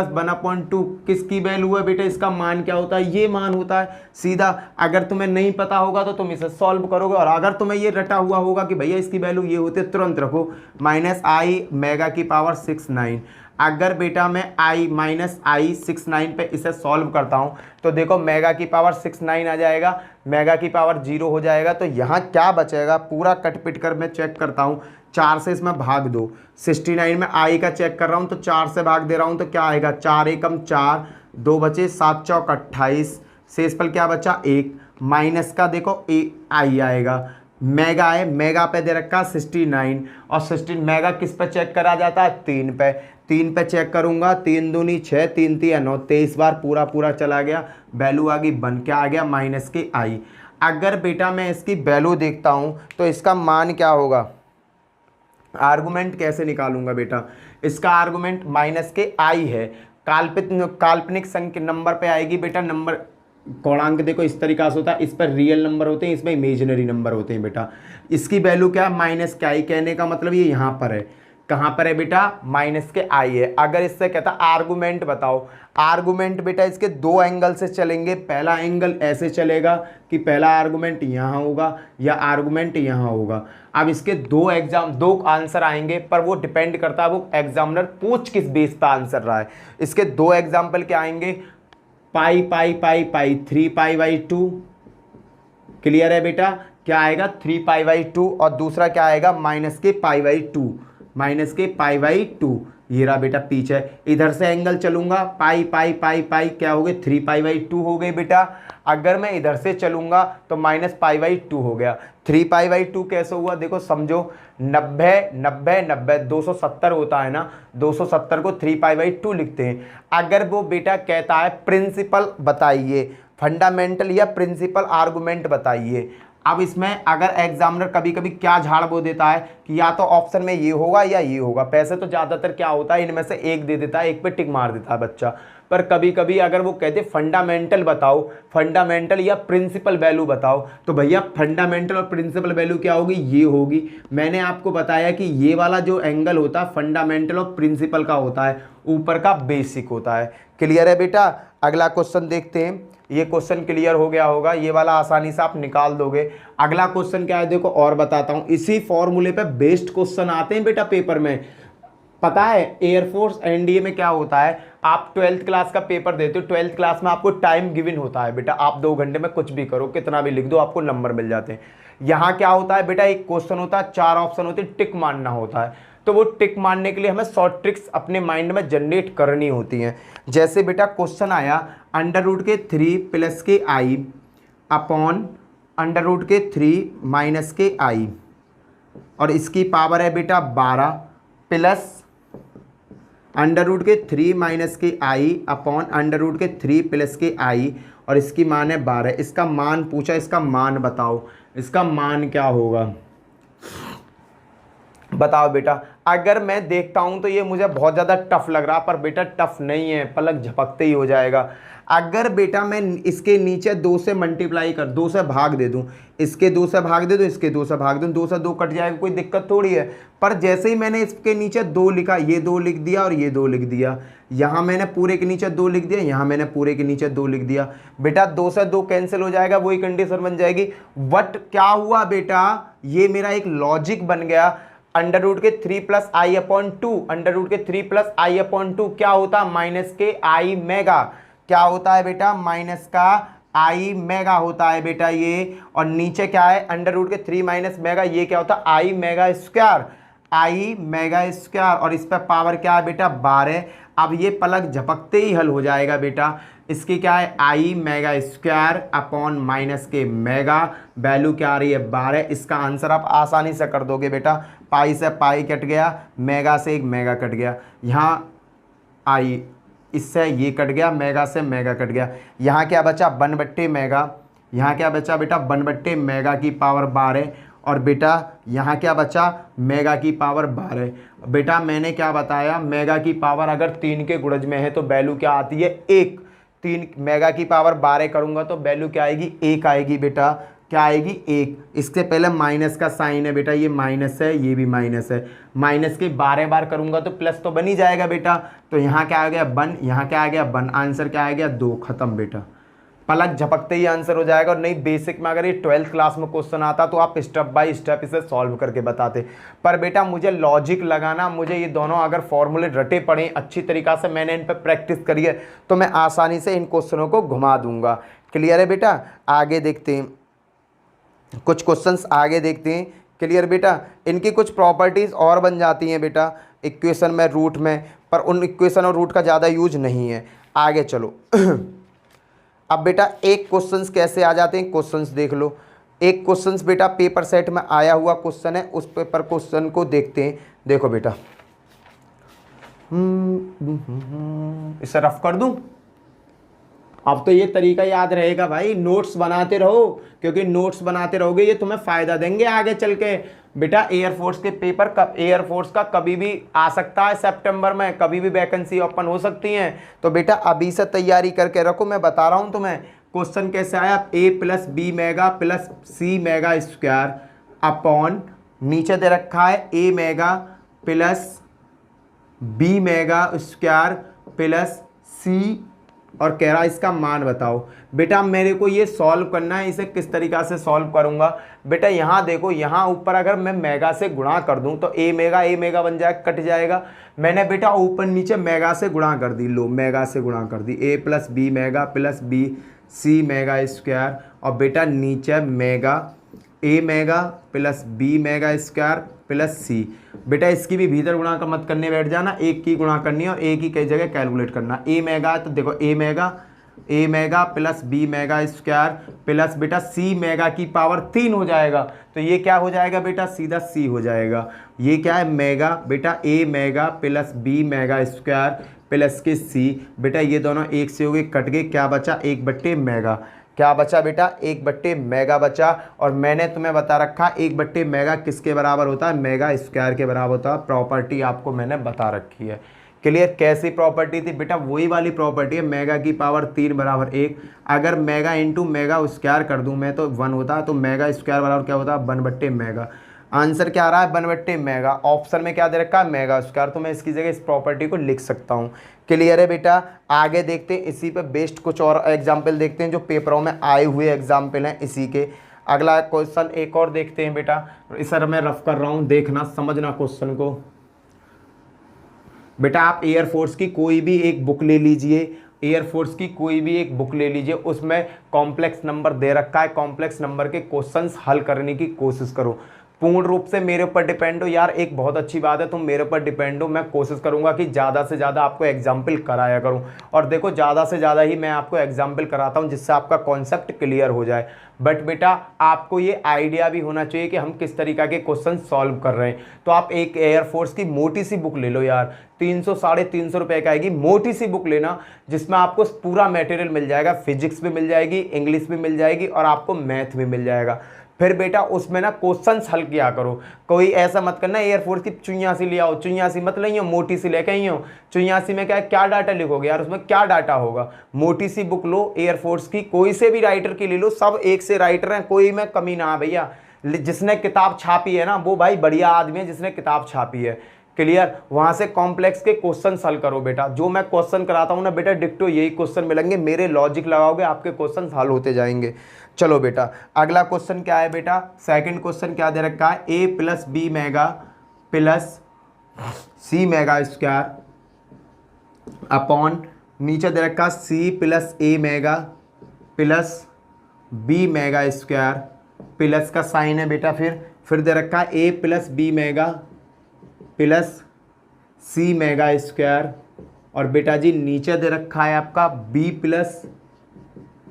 1/2 किसकी वैल्यू है बेटा, इसका मान क्या होता है, ये मान होता है सीधा। अगर तुम्हें नहीं पता होगा तो तुम इसे सॉल्व करोगे, और अगर तुम्हें ये रटा हुआ होगा कि भैया इसकी वैल्यू ये होती है, तुरंत रखो -i मेगा की पावर 69। अगर बेटा मैं -i/69 पे इसे सॉल्व करता हूँ तो देखो मेगा की पावर 69 आ जाएगा, मेगा की पावर 0 हो जाएगा। तो यहाँ क्या बचेगा, पूरा कट पिट कर मैं चेक करता हूँ, 4 से इसमें भाग दो। 69 में i का चेक कर रहा हूँ तो 4 से भाग दे रहा हूँ तो क्या आएगा, 4 एकम 4, 2 बचे, 7 चौक 28, शेष पर क्या बचा 1, माइनस का देखो i आएगा। मेगा है, मेगा पे दे रखा 69 और 16 मेगा किस पे चेक करा जाता है, 3 पे। 3 पे चेक करूंगा, 3 दूनी 6, 3 3 9, 23 बार पूरा चला गया, वैल्यू आ गई बन के आ गया माइनस के i। अगर बेटा मैं इसकी वैल्यू देखता हूँ तो इसका मान क्या होगा, आर्गुमेंट कैसे निकालूंगा बेटा, इसका आर्गुमेंट माइनस के i है, काल्पनिक संख्या नंबर पे आएगी बेटा, नंबर कोणांक देखो इस तरीका से होता है, इस पर रियल नंबर होते हैं, इसमें इमेजिनरी नंबर होते हैं बेटा। इसकी वैल्यू क्या है, माइनस के आई, कहने का मतलब ये यहाँ पर है, कहाँ पर है बेटा, माइनस के आई है। अगर इससे कहता आर्गुमेंट बताओ, आर्गुमेंट बेटा इसके दो एंगल से चलेंगे, पहला एंगल ऐसे चलेगा कि पहला आर्गुमेंट यहाँ होगा या आर्गुमेंट यहाँ होगा। अब इसके दो आंसर आएंगे, पर वो डिपेंड करता है वो एग्जामिनर पूछ किस बेस पर आंसर रहा है। इसके दो एग्जाम्पल क्या आएंगे, पाई पाई पाई पाई 3π/2, क्लियर है बेटा, क्या आएगा 3π/2, और दूसरा क्या आएगा माइनस के π/2, माइनस के π/2, ये रहा बेटा पीछे। इधर से एंगल चलूंगा, पाई पाई पाई पाई क्या हो गए 3π/2 हो गए बेटा। अगर मैं इधर से चलूंगा तो माइनस π/2 हो गया। 3π/2 कैसे हुआ देखो समझो, 90 90 90 270 होता है ना, 270 को 3π/2 लिखते हैं। अगर वो बेटा कहता है प्रिंसिपल बताइए, फंडामेंटल या प्रिंसिपल आर्गुमेंट बताइए। अब इसमें अगर एग्जामिनर कभी कभी क्या झाड़ बो देता है कि या तो ऑप्शन में ये होगा या ये होगा, पैसे तो ज़्यादातर क्या होता है इनमें से एक दे देता है, एक पे टिक मार देता है बच्चा। पर कभी कभी अगर वो कहते फंडामेंटल बताओ, फंडामेंटल या प्रिंसिपल वैल्यू बताओ, तो भैया फंडामेंटल और प्रिंसिपल वैल्यू क्या होगी, ये होगी। मैंने आपको बताया कि ये वाला जो एंगल होता है फंडामेंटल और प्रिंसिपल का होता है, ऊपर का बेसिक होता है। क्लियर है बेटा। अगला क्वेश्चन देखते हैं, ये क्वेश्चन क्लियर हो गया होगा, ये वाला आसानी से आप निकाल दोगे। अगला क्वेश्चन क्या है देखो और बताता हूं, इसी फॉर्मूले पे बेस्ड क्वेश्चन आते हैं बेटा पेपर में। पता है एयरफोर्स एनडीए में क्या होता है, आप 12th क्लास का पेपर देते हो, 12th क्लास में आपको टाइम गिवन होता है बेटा, आप 2 घंटे में कुछ भी करो, कितना भी लिख दो, आपको नंबर मिल जाते हैं। यहाँ क्या होता है बेटा, एक क्वेश्चन होता है, 4 ऑप्शन होते हैं, टिक मारना होता है। तो वो टिक मारने के लिए हमें शॉर्ट ट्रिक्स अपने माइंड में जनरेट करनी होती हैं। जैसे बेटा क्वेश्चन आया √3 + के i अपॉन √3 - के i, और इसकी पावर है बेटा 12 प्लस √3 - के i अपॉन √3 + के i, और इसकी मान है 12। इसका मान पूछा, इसका मान बताओ, इसका मान क्या होगा बताओ बेटा। अगर मैं देखता हूं तो ये मुझे बहुत ज़्यादा टफ लग रहा, पर बेटा टफ नहीं है, पलक झपकते ही हो जाएगा। अगर बेटा मैं इसके नीचे 2 से मल्टीप्लाई कर, 2 से भाग दे दूं, इसके 2 से भाग दे दूं, इसके 2 से भाग दूं, 2 से 2 कट जाएगा, कोई दिक्कत थोड़ी है। पर जैसे ही मैंने इसके नीचे 2 लिखा, ये 2 लिख दिया और ये 2 लिख दिया, यहाँ मैंने पूरे के नीचे 2 लिख दिया, यहाँ मैंने पूरे के नीचे 2 लिख दिया, बेटा 2 से 2 कैंसिल हो जाएगा, वही कंडीशन बन जाएगी। बट क्या हुआ बेटा, ये मेरा एक लॉजिक बन गया। √3 + i/2, √3 + i/2 क्या होता है, माइनस के i मेगा, क्या होता है बेटा, माइनस का i मेगा होता है बेटा ये। और नीचे क्या है, √3 - मेगा, ये क्या होता है, i mega square, i mega square, और इस पर पावर क्या है बेटा 12। अब ये पलक झपकते ही हल हो जाएगा बेटा। इसकी क्या है, i mega square upon minus के मेगा, वैल्यू क्या आ रही है 12। इसका आंसर आप आसानी से कर दोगे बेटा, पाई से पाई कट गया, मेगा से एक मेगा कट गया, यहाँ i इससे ये कट गया, मेगा से मेगा कट गया, यहाँ क्या बचा 1/, मेगा, यहाँ क्या बचा बेटा 1/, मेगा की पावर 12, और बेटा यहाँ क्या बचा, मेगा की पावर 12। बेटा मैंने क्या बताया, मेगा की पावर अगर 3 के गुणज में है तो वैल्यू क्या आती है 1। 3 मेगा की पावर 12 करूँगा तो वैल्यू क्या आएगी 1 आएगी बेटा, क्या आएगी 1। इसके पहले माइनस का साइन है बेटा, ये माइनस है, ये भी माइनस है, माइनस के 12 बार करूँगा तो प्लस तो बन ही जाएगा बेटा। तो यहाँ क्या आ गया 1, यहाँ क्या आ गया 1, आंसर क्या आ गया 2, खत्म बेटा, पलक झपकते ही आंसर हो जाएगा। और नहीं बेसिक में अगर ये 12th क्लास में क्वेश्चन आता तो आप स्टेप बाय स्टेप इसे सॉल्व करके बताते। पर बेटा मुझे लॉजिक लगाना, मुझे ये दोनों अगर फॉर्मूले रटे पड़े अच्छी तरीक़ा से, मैंने इन पर प्रैक्टिस करी है, तो मैं आसानी से इन क्वेश्चनों को घुमा दूंगा। क्लियर है बेटा। आगे देखते हैं कुछ क्वेश्चंस, आगे देखते हैं। क्लियर बेटा। इनकी कुछ प्रॉपर्टीज़ और बन जाती हैं बेटा इक्वेशन में, रूट में, पर उन इक्वेशन और रूट का ज़्यादा यूज नहीं है। आगे चलो अब बेटा एक क्वेश्चंस कैसे आ जाते हैं, क्वेश्चंस देख लो। एक क्वेश्चंस बेटा पेपर सेट में आया हुआ क्वेश्चन है, उस पेपर क्वेश्चन को देखते हैं। देखो बेटा इसे रफ कर दूं। अब तो ये तरीका याद रहेगा भाई, नोट्स बनाते रहो, क्योंकि नोट्स बनाते रहोगे ये तुम्हें फ़ायदा देंगे आगे चल के। बेटा एयरफोर्स के पेपर एयरफोर्स का कभी भी आ सकता है, सितंबर में कभी भी वैकेंसी ओपन हो सकती हैं। तो बेटा अभी से तैयारी करके रखो, मैं बता रहा हूँ तुम्हें। क्वेश्चन कैसे आया, a plus B omega plus C omega square upon नीचे दे रखा है a omega plus B omega square plus C और कह रहा है इसका मान बताओ। बेटा मेरे को ये सॉल्व करना है, इसे किस तरीका से सॉल्व करूंगा। बेटा यहाँ देखो, यहाँ ऊपर अगर मैं मेगा से गुणा कर दूं तो ए मेगा बन जाएगा, कट जाएगा। मैंने बेटा ऊपर नीचे मेगा से गुणा कर दी, लो मेगा से गुणा कर दी, A plus B omega plus B C omega square और बेटा नीचे omega A omega plus B omega square plus C. बेटा इसकी भी भीतर गुणा का मत करने बैठ जाना, एक की गुणा करनी है और एक ही कई जगह कैलकुलेट करना। ए मेगा है तो देखो A omega plus B omega square plus बेटा सी मेगा की पावर 3 हो जाएगा। तो ये क्या हो जाएगा बेटा, सीधा सी हो जाएगा। ये क्या है मेगा, बेटा A omega plus B omega square plus के सी। बेटा ये दोनों एक से हो गए, कट गए, क्या बचा, 1/, मेगा। क्या बचा बेटा, 1/, मेगा बचा। और मैंने तुम्हें बता रखा 1/, मेगा किसके बराबर होता है, मेगा स्क्वायर के बराबर होता है। प्रॉपर्टी आपको मैंने बता रखी है। क्लियर, कैसी प्रॉपर्टी थी बेटा, वही वाली प्रॉपर्टी है, मेगा की पावर 3 बराबर 1। अगर मेगा इंटू मेगा स्क्वायर कर दूं मैं तो 1 होता है, तो मेगा स्क्वायर बराबर क्या होता है, 1/, मेगा। आंसर क्या आ रहा है, 1/, मेगा। ऑप्शन में क्या दे रखा है, मेगा स्क्वायर। तो मैं इसकी जगह इस प्रॉपर्टी को लिख सकता हूँ। क्लियर है बेटा, आगे देखते हैं इसी पे बेस्ड कुछ और एग्जाम्पल देखते हैं जो पेपरों में आए हुए एग्जाम्पल हैं इसी के। अगला क्वेश्चन एक और देखते हैं बेटा, इस सर मैं रफ कर रहा हूँ, देखना समझना क्वेश्चन को। बेटा आप एयरफोर्स की कोई भी एक बुक ले लीजिए, एयरफोर्स की कोई भी एक बुक ले लीजिए, उसमें कॉम्प्लेक्स नंबर दे रखा है, कॉम्प्लेक्स नंबर के क्वेश्चंस हल करने की कोशिश करो। पूर्ण रूप से मेरे ऊपर डिपेंड हो यार, एक बहुत अच्छी बात है, तुम मेरे ऊपर डिपेंड हो। मैं कोशिश करूंगा कि ज़्यादा से ज़्यादा आपको एग्जाम्पल कराया करूं, और देखो ज़्यादा से ज़्यादा ही मैं आपको एग्जाम्पल कराता हूं जिससे आपका कॉन्सेप्ट क्लियर हो जाए। बट बेटा आपको ये आइडिया भी होना चाहिए कि हम किस तरीका के क्वेश्चन सॉल्व कर रहे हैं। तो आप एक एयरफोर्स की मोटी सी बुक ले लो यार, 300 साढ़े 300 रुपये का आएगी, मोटी सी बुक लेना जिसमें आपको पूरा मटेरियल मिल जाएगा, फिजिक्स भी मिल जाएगी, इंग्लिश भी मिल जाएगी और आपको मैथ भी मिल जाएगा। फिर बेटा उसमें ना क्वेश्चंस हल किया करो। कोई ऐसा मत करना एयरफोर्स की 84 ले आओ, 84 मत ले आओ, मोटी सी लेके आई हो। 84 में क्या डाटा लिखोगे यार, उसमें क्या डाटा होगा। मोटी सी बुक लो एयरफोर्स की, कोई से भी राइटर की ले लो, सब एक से राइटर हैं, कोई में कमी ना है भैया। जिसने किताब छापी है ना वो भाई बढ़िया आदमी है जिसने किताब छापी है। क्लियर, वहां से कॉम्प्लेक्स के क्वेश्चन हल करो बेटा। जो मैं क्वेश्चन कराता हूं ना बेटा डिक्टो यही क्वेश्चन मिलेंगे, मेरे लॉजिक लगाओगे आपके क्वेश्चन हल होते जाएंगे। चलो बेटा अगला क्वेश्चन क्या है बेटा, सेकंड क्वेश्चन क्या दे रखा है, A plus B omega plus C omega square upon नीचे दे रखा C plus A omega plus B omega square, plus का साइन है बेटा, फिर दे रखा है A plus B omega plus C omega square और बेटा जी नीचे दे रखा है आपका B plus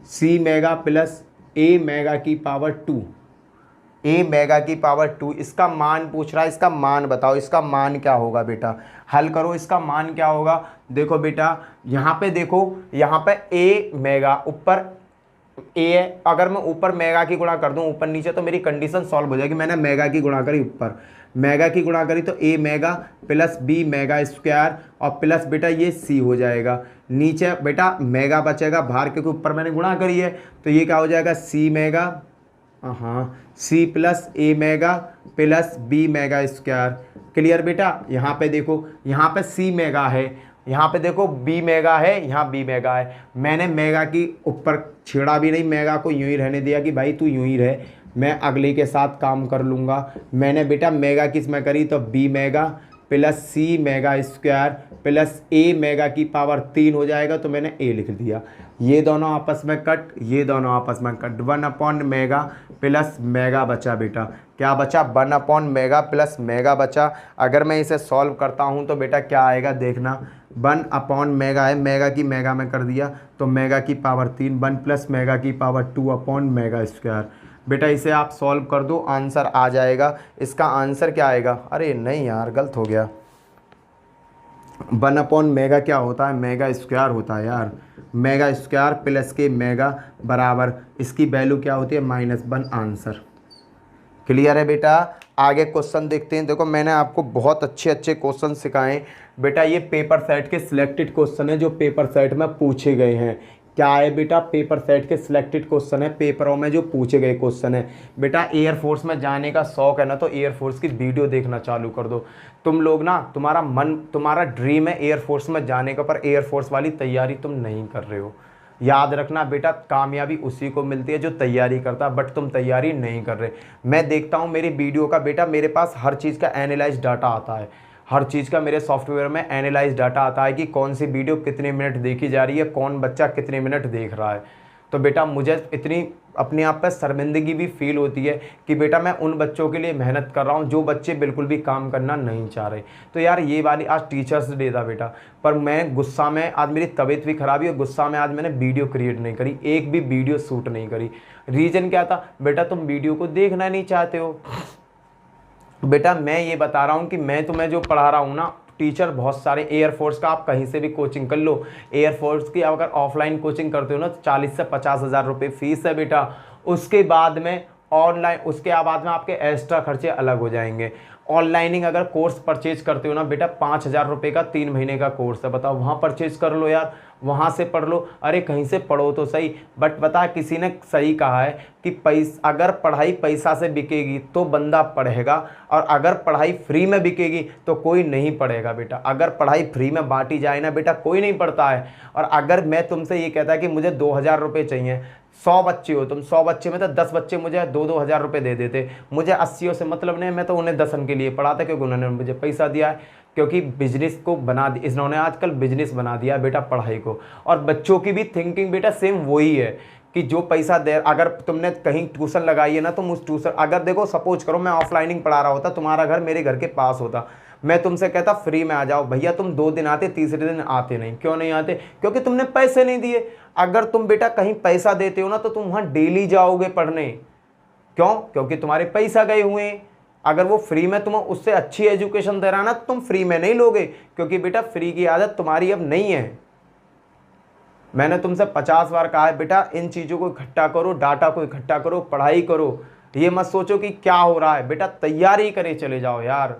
C omega plus A omega की पावर 2, ए मेगा की पावर 2। इसका मान पूछ रहा है, इसका मान बताओ, इसका मान क्या होगा बेटा, हल करो। इसका मान क्या होगा, देखो बेटा यहाँ पे देखो, यहाँ पे ए मेगा ऊपर ए है, अगर मैं ऊपर मेगा की गुणा कर दूं ऊपर नीचे तो मेरी कंडीशन सॉल्व हो जाएगी। मैंने मेगा की गुणा करी, ऊपर मेगा की गुणा करी तो A omega plus B omega square और प्लस बेटा ये सी हो जाएगा। नीचे बेटा मेगा बचेगा बाहर क्योंकि ऊपर मैंने गुणा करी है, तो ये क्या हो जाएगा सी मेगा, हाँ C plus A omega plus B omega square. Clear बेटा, यहाँ पे देखो, यहाँ पे सी मेगा है, यहाँ पे देखो बी मेगा है, यहाँ बी मेगा है। मैंने मेगा की ऊपर छेड़ा भी नहीं, मेगा को यूं ही रहने दिया कि भाई तू यूं ही रह, मैं अगले के साथ काम कर लूँगा। मैंने बेटा मेगा किस में करी तो B omega plus C omega square plus A omega की पावर 3 हो जाएगा, तो मैंने ए लिख दिया। ये दोनों आपस में कट, ये दोनों आपस में कट, 1 मेगा प्लस मेगा बचा बेटा, क्या बचा 1 मेगा प्लस मेगा बचा। अगर मैं इसे सॉल्व करता हूँ तो बेटा क्या आएगा देखना, 1 मेगा है, मेगा की मेगा में कर दिया तो मेगा की पावर 3, 1 प्लस मेगा की पावर 2 मेगा स्क्वायर। बेटा इसे आप सॉल्व कर दो, आंसर आ जाएगा। इसका आंसर क्या आएगा, अरे नहीं यार गलत हो गया, 1 मेगा क्या होता है, मेगा स्क्वायर होता है यार। मेगा स्क्वायर प्लस के मेगा बराबर इसकी वैल्यू क्या होती है -1 आंसर। क्लियर है बेटा, आगे क्वेश्चन देखते हैं। देखो मैंने आपको बहुत अच्छे अच्छे क्वेश्चन सिखाए बेटा, ये पेपर सेट के सिलेक्टेड क्वेश्चन है जो पेपर सेट में पूछे गए हैं। क्या है बेटा, पेपर सेट के सिलेक्टेड क्वेश्चन है, पेपरों में जो पूछे गए क्वेश्चन है। बेटा एयरफोर्स में जाने का शौक है ना, तो एयरफोर्स की वीडियो देखना चालू कर दो। तुम लोग ना, तुम्हारा मन, तुम्हारा ड्रीम है एयरफोर्स में जाने का, पर एयरफोर्स वाली तैयारी तुम नहीं कर रहे हो। याद रखना बेटा, कामयाबी उसी को मिलती है जो तैयारी करता है, बट तुम तैयारी नहीं कर रहे। मैं देखता हूँ मेरी वीडियो का बेटा, मेरे पास हर चीज़ का एनालाइज डाटा आता है, हर चीज़ का मेरे सॉफ्टवेयर में एनालाइज डाटा आता है कि कौन सी वीडियो कितने मिनट देखी जा रही है, कौन बच्चा कितने मिनट देख रहा है। तो बेटा मुझे इतनी अपने आप पर शर्मिंदगी भी फील होती है कि बेटा मैं उन बच्चों के लिए मेहनत कर रहा हूँ जो बच्चे बिल्कुल भी काम करना नहीं चाह रहे। तो यार ये वाली, आज टीचर्स डे था बेटा, पर मैं गुस्सा में, आज मेरी तबीयत भी खराब है, गुस्सा में आज मैंने वीडियो क्रिएट नहीं करी, एक भी वीडियो शूट नहीं करी। रीज़न क्या था बेटा, तुम वीडियो को देखना नहीं चाहते हो। बेटा मैं ये बता रहा हूँ कि मैं तुम्हें जो पढ़ा रहा हूँ ना, टीचर बहुत सारे, एयरफोर्स का आप कहीं से भी कोचिंग कर लो। एयरफोर्स की अगर ऑफलाइन कोचिंग करते हो ना, तो 40 से 50 हज़ार रुपये फीस है बेटा। उसके बाद में ऑनलाइन, उसके बाद में आपके एक्स्ट्रा खर्चे अलग हो जाएंगे। ऑनलाइनिंग अगर कोर्स परचेज करते हो ना बेटा, 5,000 रुपये का 3 महीने का कोर्स है, बताओ वहाँ परचेज कर लो यार, वहाँ से पढ़ लो। अरे कहीं से पढ़ो तो सही। बट बता, किसी ने सही कहा है कि अगर पढ़ाई पैसा से बिकेगी तो बंदा पढ़ेगा, और अगर पढ़ाई फ्री में बिकेगी तो कोई नहीं पढ़ेगा बेटा। अगर पढ़ाई फ्री में बांटी जाए ना बेटा, कोई नहीं पढ़ता है। और अगर मैं तुमसे ये कहता कि मुझे 2,000 रुपये चाहिए, 100 बच्चे हो तुम, 100 बच्चे में तो 10 बच्चे मुझे 2-2 हज़ार रुपये दे देते, मुझे 80 से मतलब नहीं, मैं तो उन्हें 10 के लिए पढ़ाता, क्योंकि उन्होंने मुझे पैसा दिया है। क्योंकि बिजनेस को बना दिया इन्होंने, आजकल बिजनेस बना दिया बेटा पढ़ाई को। और बच्चों की भी थिंकिंग बेटा सेम वही है कि जो पैसा दे, अगर तुमने कहीं ट्यूशन लगाई है ना, तुम उस ट्यूशन, अगर देखो सपोज करो मैं ऑफलाइनिंग पढ़ा रहा होता, तुम्हारा घर मेरे घर के पास होता, मैं तुमसे कहता फ्री में आ जाओ भैया, तुम 2 दिन आते, तीसरे दिन आते नहीं। क्यों नहीं आते? क्योंकि तुमने पैसे नहीं दिए। अगर तुम बेटा कहीं पैसा देते हो ना, तो तुम वहाँ डेली जाओगे पढ़ने। क्यों? क्योंकि तुम्हारे पैसा गए हुए हैं। अगर वो फ्री में तुम्हें उससे अच्छी एजुकेशन दे रहा है ना, तुम फ्री में नहीं लोगे, क्योंकि बेटा फ्री की आदत तुम्हारी अब नहीं है। मैंने तुमसे 50 बार कहा है बेटा, इन चीज़ों को इकट्ठा करो, डाटा को इकट्ठा करो, पढ़ाई करो। ये मत सोचो कि क्या हो रहा है बेटा, तैयारी करे चले जाओ यार।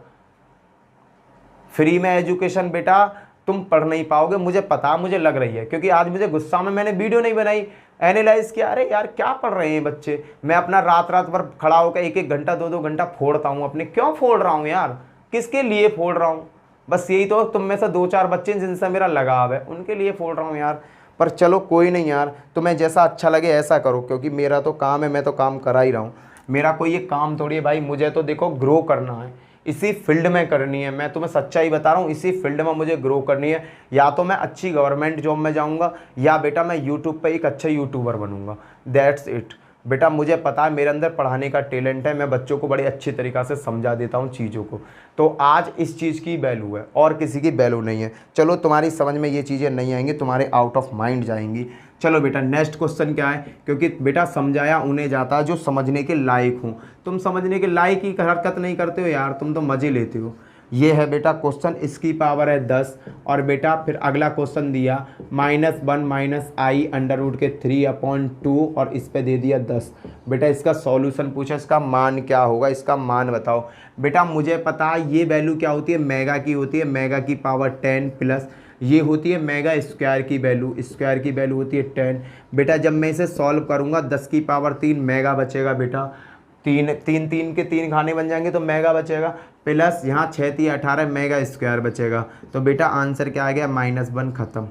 फ्री में एजुकेशन बेटा तुम पढ़ नहीं पाओगे, मुझे पता, मुझे लग रही है, क्योंकि आज मुझे गुस्सा में मैंने वीडियो नहीं बनाई, एनालाइज किया। अरे यार क्या पढ़ रहे हैं बच्चे, मैं अपना रात रात भर खड़ा होकर 1-1 घंटा 2-2 घंटा फोड़ता हूँ अपने। क्यों फोड़ रहा हूँ यार, किसके लिए फोड़ रहा हूँ? बस यही तो, तुम में से 2-4 बच्चे जिनसे मेरा लगाव है, उनके लिए फोड़ रहा हूँ यार। पर चलो कोई नहीं यार, तुम्हें जैसा अच्छा लगे ऐसा करो, क्योंकि मेरा तो काम है, मैं तो काम करा ही रहा हूँ। मेरा कोई ये काम थोड़ी है भाई, मुझे तो देखो ग्रो करना है, इसी फील्ड में करनी है। मैं तुम्हें सच्चाई बता रहा हूँ, इसी फील्ड में मुझे ग्रो करनी है। या तो मैं अच्छी गवर्नमेंट जॉब में जाऊँगा, या बेटा मैं यूट्यूब पे एक अच्छा यूट्यूबर बनूंगा। दैट्स इट बेटा। मुझे पता है मेरे अंदर पढ़ाने का टैलेंट है, मैं बच्चों को बड़ी अच्छी तरीक़ा से समझा देता हूँ चीज़ों को। तो आज इस चीज़ की वैल्यू है और किसी की वैल्यू नहीं है। चलो तुम्हारी समझ में ये चीज़ें नहीं आएंगी, तुम्हारे आउट ऑफ माइंड जाएंगी। चलो बेटा नेक्स्ट क्वेश्चन क्या है, क्योंकि बेटा समझाया उन्हें जाता है जो समझने के लायक हूँ। तुम समझने के लायक ही हरकत नहीं करते हो यार, तुम तो मज़े लेते हो। ये है बेटा क्वेश्चन, इसकी पावर है 10। और बेटा फिर अगला क्वेश्चन दिया -1 - i√3/2 और इस पे दे दिया 10। बेटा इसका सॉल्यूशन पूछा, इसका मान क्या होगा, इसका मान बताओ। बेटा मुझे पता है ये वैल्यू क्या होती है, मेगा की होती है, मेगा की पावर 10 प्लस ये होती है मेगा स्क्वायर की वैल्यू, स्क्वायर की वैल्यू होती है 10। बेटा जब मैं इसे सॉल्व करूँगा 10 की पावर 3 मेगा बचेगा बेटा, 3 के 3 खाने बन जाएंगे तो मेगा बचेगा, प्लस यहाँ 6 × 18 मेगा स्क्वायर बचेगा। तो बेटा आंसर क्या आ गया, -1 खत्म।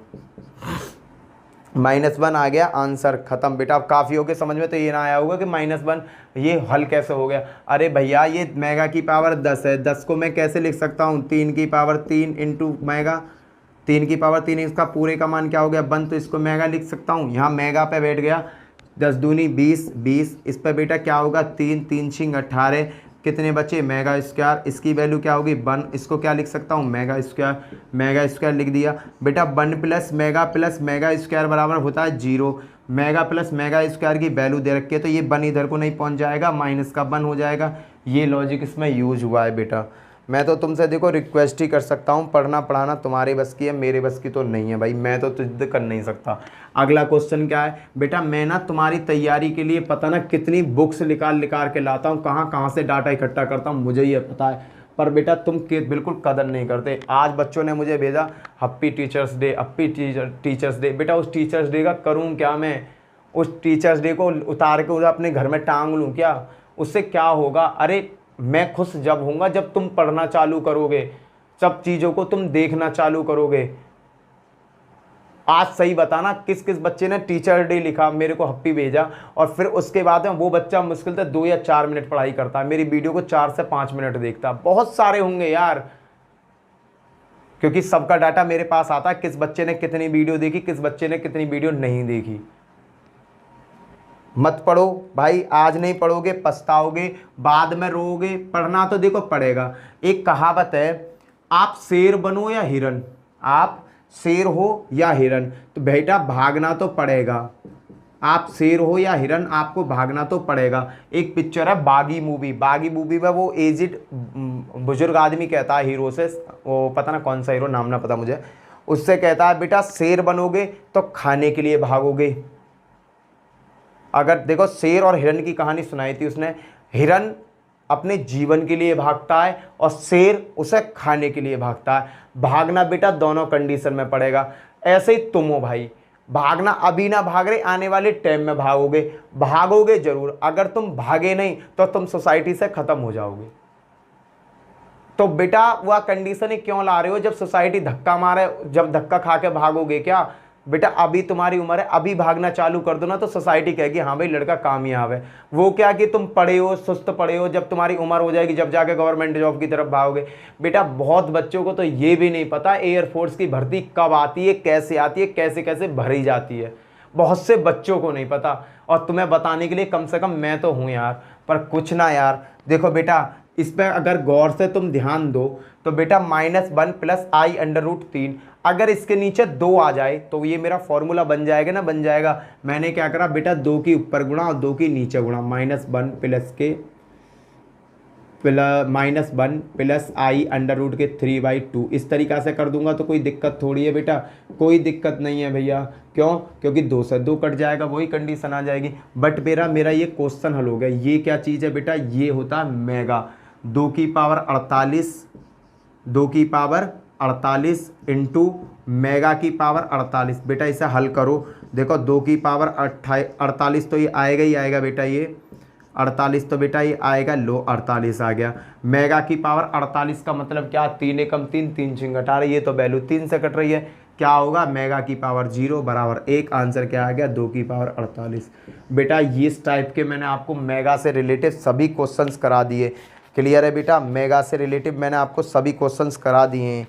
-1 आ गया, आंसर खत्म। बेटा अब काफ़ी हो गया समझ में, तो ये ना आया होगा कि -1 ये हल कैसे हो गया। अरे भैया ये मेगा की पावर 10 है, 10 को मैं कैसे लिख सकता हूँ, 3 की पावर 3 इंटू मेगा, 3 की पावर 3, इसका पूरे का मान क्या हो गया 1, तो इसको मेगा लिख सकता हूँ। यहाँ मेगा पे बैठ गया, 10 दूनी 20, 20 इस पर बेटा क्या होगा 3, 3 × 18 कितने बचे मेगा स्क्वायर, इसकी वैल्यू क्या होगी 1, इसको क्या लिख सकता हूँ मेगा स्क्वायर लिख दिया। बेटा 1 + मेगा स्क्वायर बराबर होता है 0। मेगा प्लस मेगा स्क्वायर की वैल्यू दे रखी है, तो ये 1 इधर को नहीं पहुँच जाएगा, माइनस का 1 हो जाएगा। ये लॉजिक इसमें यूज हुआ है बेटा। मैं तो तुमसे देखो रिक्वेस्ट ही कर सकता हूँ, पढ़ना पढ़ाना तुम्हारी बस की है, मेरे बस की तो नहीं है भाई, मैं तो जिद कर नहीं सकता। अगला क्वेश्चन क्या है बेटा, मैं ना तुम्हारी तैयारी के लिए पता ना कितनी बुक्स निकाल के लाता हूँ, कहाँ से डाटा इकट्ठा करता हूँ, मुझे ये पता है। पर बेटा तुम बिल्कुल कदर नहीं करते। आज बच्चों ने मुझे भेजा happy teachers day, happy teachers day. बेटा उस टीचर्स डे का करूं क्या मैं? उस टीचर्स डे को उतार के उधर अपने घर में टांग लूं क्या? उससे क्या होगा? अरे मैं खुश जब होऊंगा जब तुम पढ़ना चालू करोगे, सब चीज़ों को तुम देखना चालू करोगे। आज सही बताना किस किस बच्चे ने टीचर डे लिखा, मेरे को हैप्पी भेजा, और फिर उसके बाद में वो बच्चा मुश्किल से 2 या 4 मिनट पढ़ाई करता है, मेरी वीडियो को 4 से 5 मिनट देखता है। बहुत सारे होंगे यार, क्योंकि सबका डाटा मेरे पास आता है, किस बच्चे ने कितनी वीडियो देखी, किस बच्चे ने कितनी वीडियो नहीं देखी। मत पढ़ो भाई, आज नहीं पढ़ोगे पछताओगे, बाद में रोओगे। पढ़ना तो देखो पड़ेगा। एक कहावत है, आप शेर बनो या हिरन, आप शेर हो या हिरन, तो बेटा भागना तो पड़ेगा। आप शेर हो या हिरन, आपको भागना तो पड़ेगा। एक पिक्चर है बागी मूवी, बागी मूवी में वो एजिड बुजुर्ग आदमी कहता है हीरो से, वो पता ना कौन सा हीरो, नाम ना पता मुझे, उससे कहता है बेटा शेर बनोगे तो खाने के लिए भागोगे। अगर देखो शेर और हिरन की कहानी सुनाई थी उसने, हिरन अपने जीवन के लिए भागता है और शेर उसे खाने के लिए भागता है। भागना बेटा दोनों कंडीशन में पड़ेगा। ऐसे ही तुम हो भाई, भागना अभी ना भाग रहे, आने वाले टाइम में भागोगे, भागोगे जरूर। अगर तुम भागे नहीं तो तुम सोसाइटी से खत्म हो जाओगे। तो बेटा वह कंडीशन ही क्यों ला रहे हो? जब सोसाइटी धक्का मारे, जब धक्का खा के भागोगे क्या? बेटा अभी तुम्हारी उम्र है, अभी भागना चालू कर दो ना तो सोसाइटी कहेगी हाँ भाई लड़का कामयाब है। वो क्या कि तुम पढ़े हो, सुस्त पढ़े हो, जब तुम्हारी उम्र हो जाएगी जब जाके गवर्नमेंट जॉब की तरफ भागोगे। बेटा बहुत बच्चों को तो ये भी नहीं पता एयरफोर्स की भर्ती कब आती है, कैसे आती है, कैसे कैसे भरी जाती है। बहुत से बच्चों को नहीं पता, और तुम्हें बताने के लिए कम से कम मैं तो हूँ यार। पर कुछ ना यार, देखो बेटा इस पर अगर गौर से तुम ध्यान दो तो बेटा -1 + i√3, अगर इसके नीचे 2 आ जाए तो ये मेरा फॉर्मूला बन जाएगा ना, बन जाएगा। मैंने क्या करा बेटा, 2 की ऊपर गुणा और 2 की नीचे गुणा, -1 + i√3/2 इस तरीक़ा से कर दूंगा तो कोई दिक्कत थोड़ी है बेटा, कोई दिक्कत नहीं है भैया। क्यों? क्योंकि 2 से 2 कट जाएगा, वही कंडीशन आ जाएगी। बट मेरा ये क्वेश्चन हल हो गया। ये क्या चीज़ है बेटा? ये होता है मेगा। 2 की पावर 48 इंटू मेगा की पावर 48। बेटा इसे हल करो, देखो 2 की पावर 48 तो ये आएगा ही आएगा बेटा, ये 48 तो बेटा ये आएगा, लो 48 आ गया। मेगा की पावर 48 का मतलब क्या? 3 एकम 3, 3 छिंग 18, ये तो वैल्यू 3 से कट रही है। क्या होगा? मेगा की पावर 0 बराबर 1। आंसर क्या आ गया? 2 की पावर 48। बेटा इस टाइप के मैंने आपको मेगा से रिलेटिव सभी क्वेश्चंस करा दिए। क्लियर है बेटा? मेगा से रिलेटिव मैंने आपको सभी क्वेश्चंस करा दिए हैं।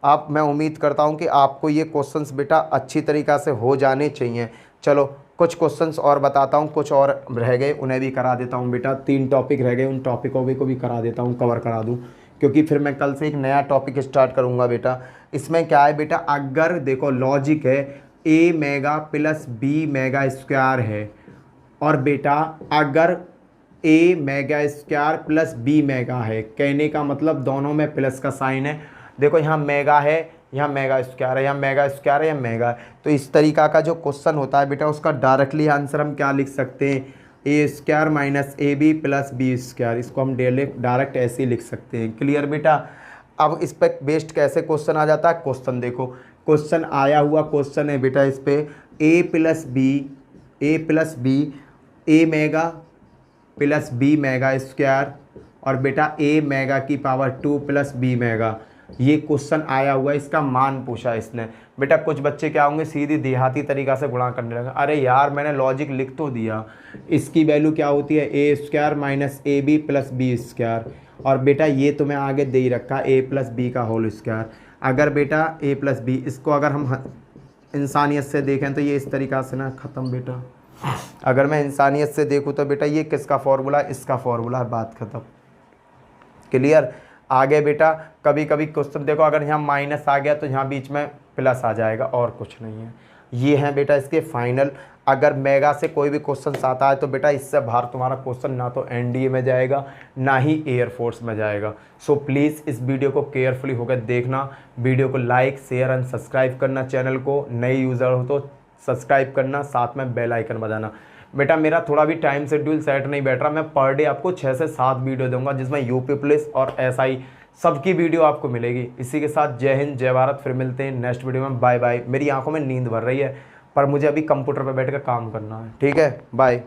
अब मैं उम्मीद करता हूं कि आपको ये क्वेश्चंस बेटा अच्छी तरीक़ा से हो जाने चाहिए। चलो कुछ क्वेश्चंस और बताता हूं, कुछ और रह गए उन्हें भी करा देता हूं बेटा। 3 टॉपिक रह गए, उन टॉपिकों को भी करा देता हूं, कवर करा दूं, क्योंकि फिर मैं कल से एक नया टॉपिक स्टार्ट करूँगा बेटा। इसमें क्या है बेटा, अगर देखो लॉजिक है a mega + b mega square है, और बेटा अगर a mega square + b mega है, कहने का मतलब दोनों में प्लस का साइन है। देखो यहाँ मेगा है, यहाँ मेगा स्क्वायर है, यहाँ मेगा स्क्वायर है, यहाँ मेगा है। तो इस तरीका का जो क्वेश्चन होता है बेटा, उसका डायरेक्टली आंसर हम क्या लिख सकते हैं? a² - ab + b square. इसको हम डायरेक्ट ऐसे ही लिख सकते हैं। क्लियर बेटा? अब इस पर बेस्ड कैसे क्वेश्चन आ जाता है? क्वेश्चन देखो, क्वेश्चन आया हुआ क्वेश्चन है बेटा, इस पे a + b a mega + b mega square, और बेटा a मेगा की पावर 2 + b मेगा, ये क्वेश्चन आया हुआ है। इसका मान पूछा इसने। बेटा कुछ बच्चे क्या होंगे, सीधी देहाती तरीक़ा से गुणा करने लगे। अरे यार मैंने लॉजिक लिख तो दिया। इसकी वैल्यू क्या होती है? a² - ab + b स्क्वायर, और बेटा ये तुम्हें आगे दे ही रखा a + b का होल स्क्वायर। अगर बेटा a + b, इसको अगर हम इंसानियत से देखें तो ये इस तरीक़ा से ना ख़त्म बेटा। अगर मैं इंसानियत से देखूँ तो बेटा ये किसका फॉर्मूला? इसका फॉर्मूला है, बात ख़त्म। क्लियर? आगे बेटा कभी कभी क्वेश्चन देखो, अगर यहाँ माइनस आ गया तो यहाँ बीच में प्लस आ जाएगा, और कुछ नहीं है। ये हैं बेटा इसके फाइनल। अगर मेगा से कोई भी क्वेश्चन आता है तो बेटा इससे बाहर तुम्हारा क्वेश्चन ना तो एनडीए में जाएगा ना ही एयरफोर्स में जाएगा। सो प्लीज़ इस वीडियो को केयरफुली होकर देखना। वीडियो को लाइक, शेयर एंड सब्सक्राइब करना। चैनल को नए यूज़र हो तो सब्सक्राइब करना, साथ में बेल आइकन बजाना। बेटा मेरा थोड़ा भी टाइम शेड्यूल सेट नहीं बैठ रहा, मैं पर डे आपको 6 से 7 वीडियो दूंगा जिसमें यूपी पुलिस और एसआई सबकी वीडियो आपको मिलेगी। इसी के साथ जय हिंद जय भारत, फिर मिलते हैं नेक्स्ट वीडियो में। Bye bye. मेरी आंखों में नींद भर रही है पर मुझे अभी कंप्यूटर पर बैठ कर काम करना है। ठीक है, बाय।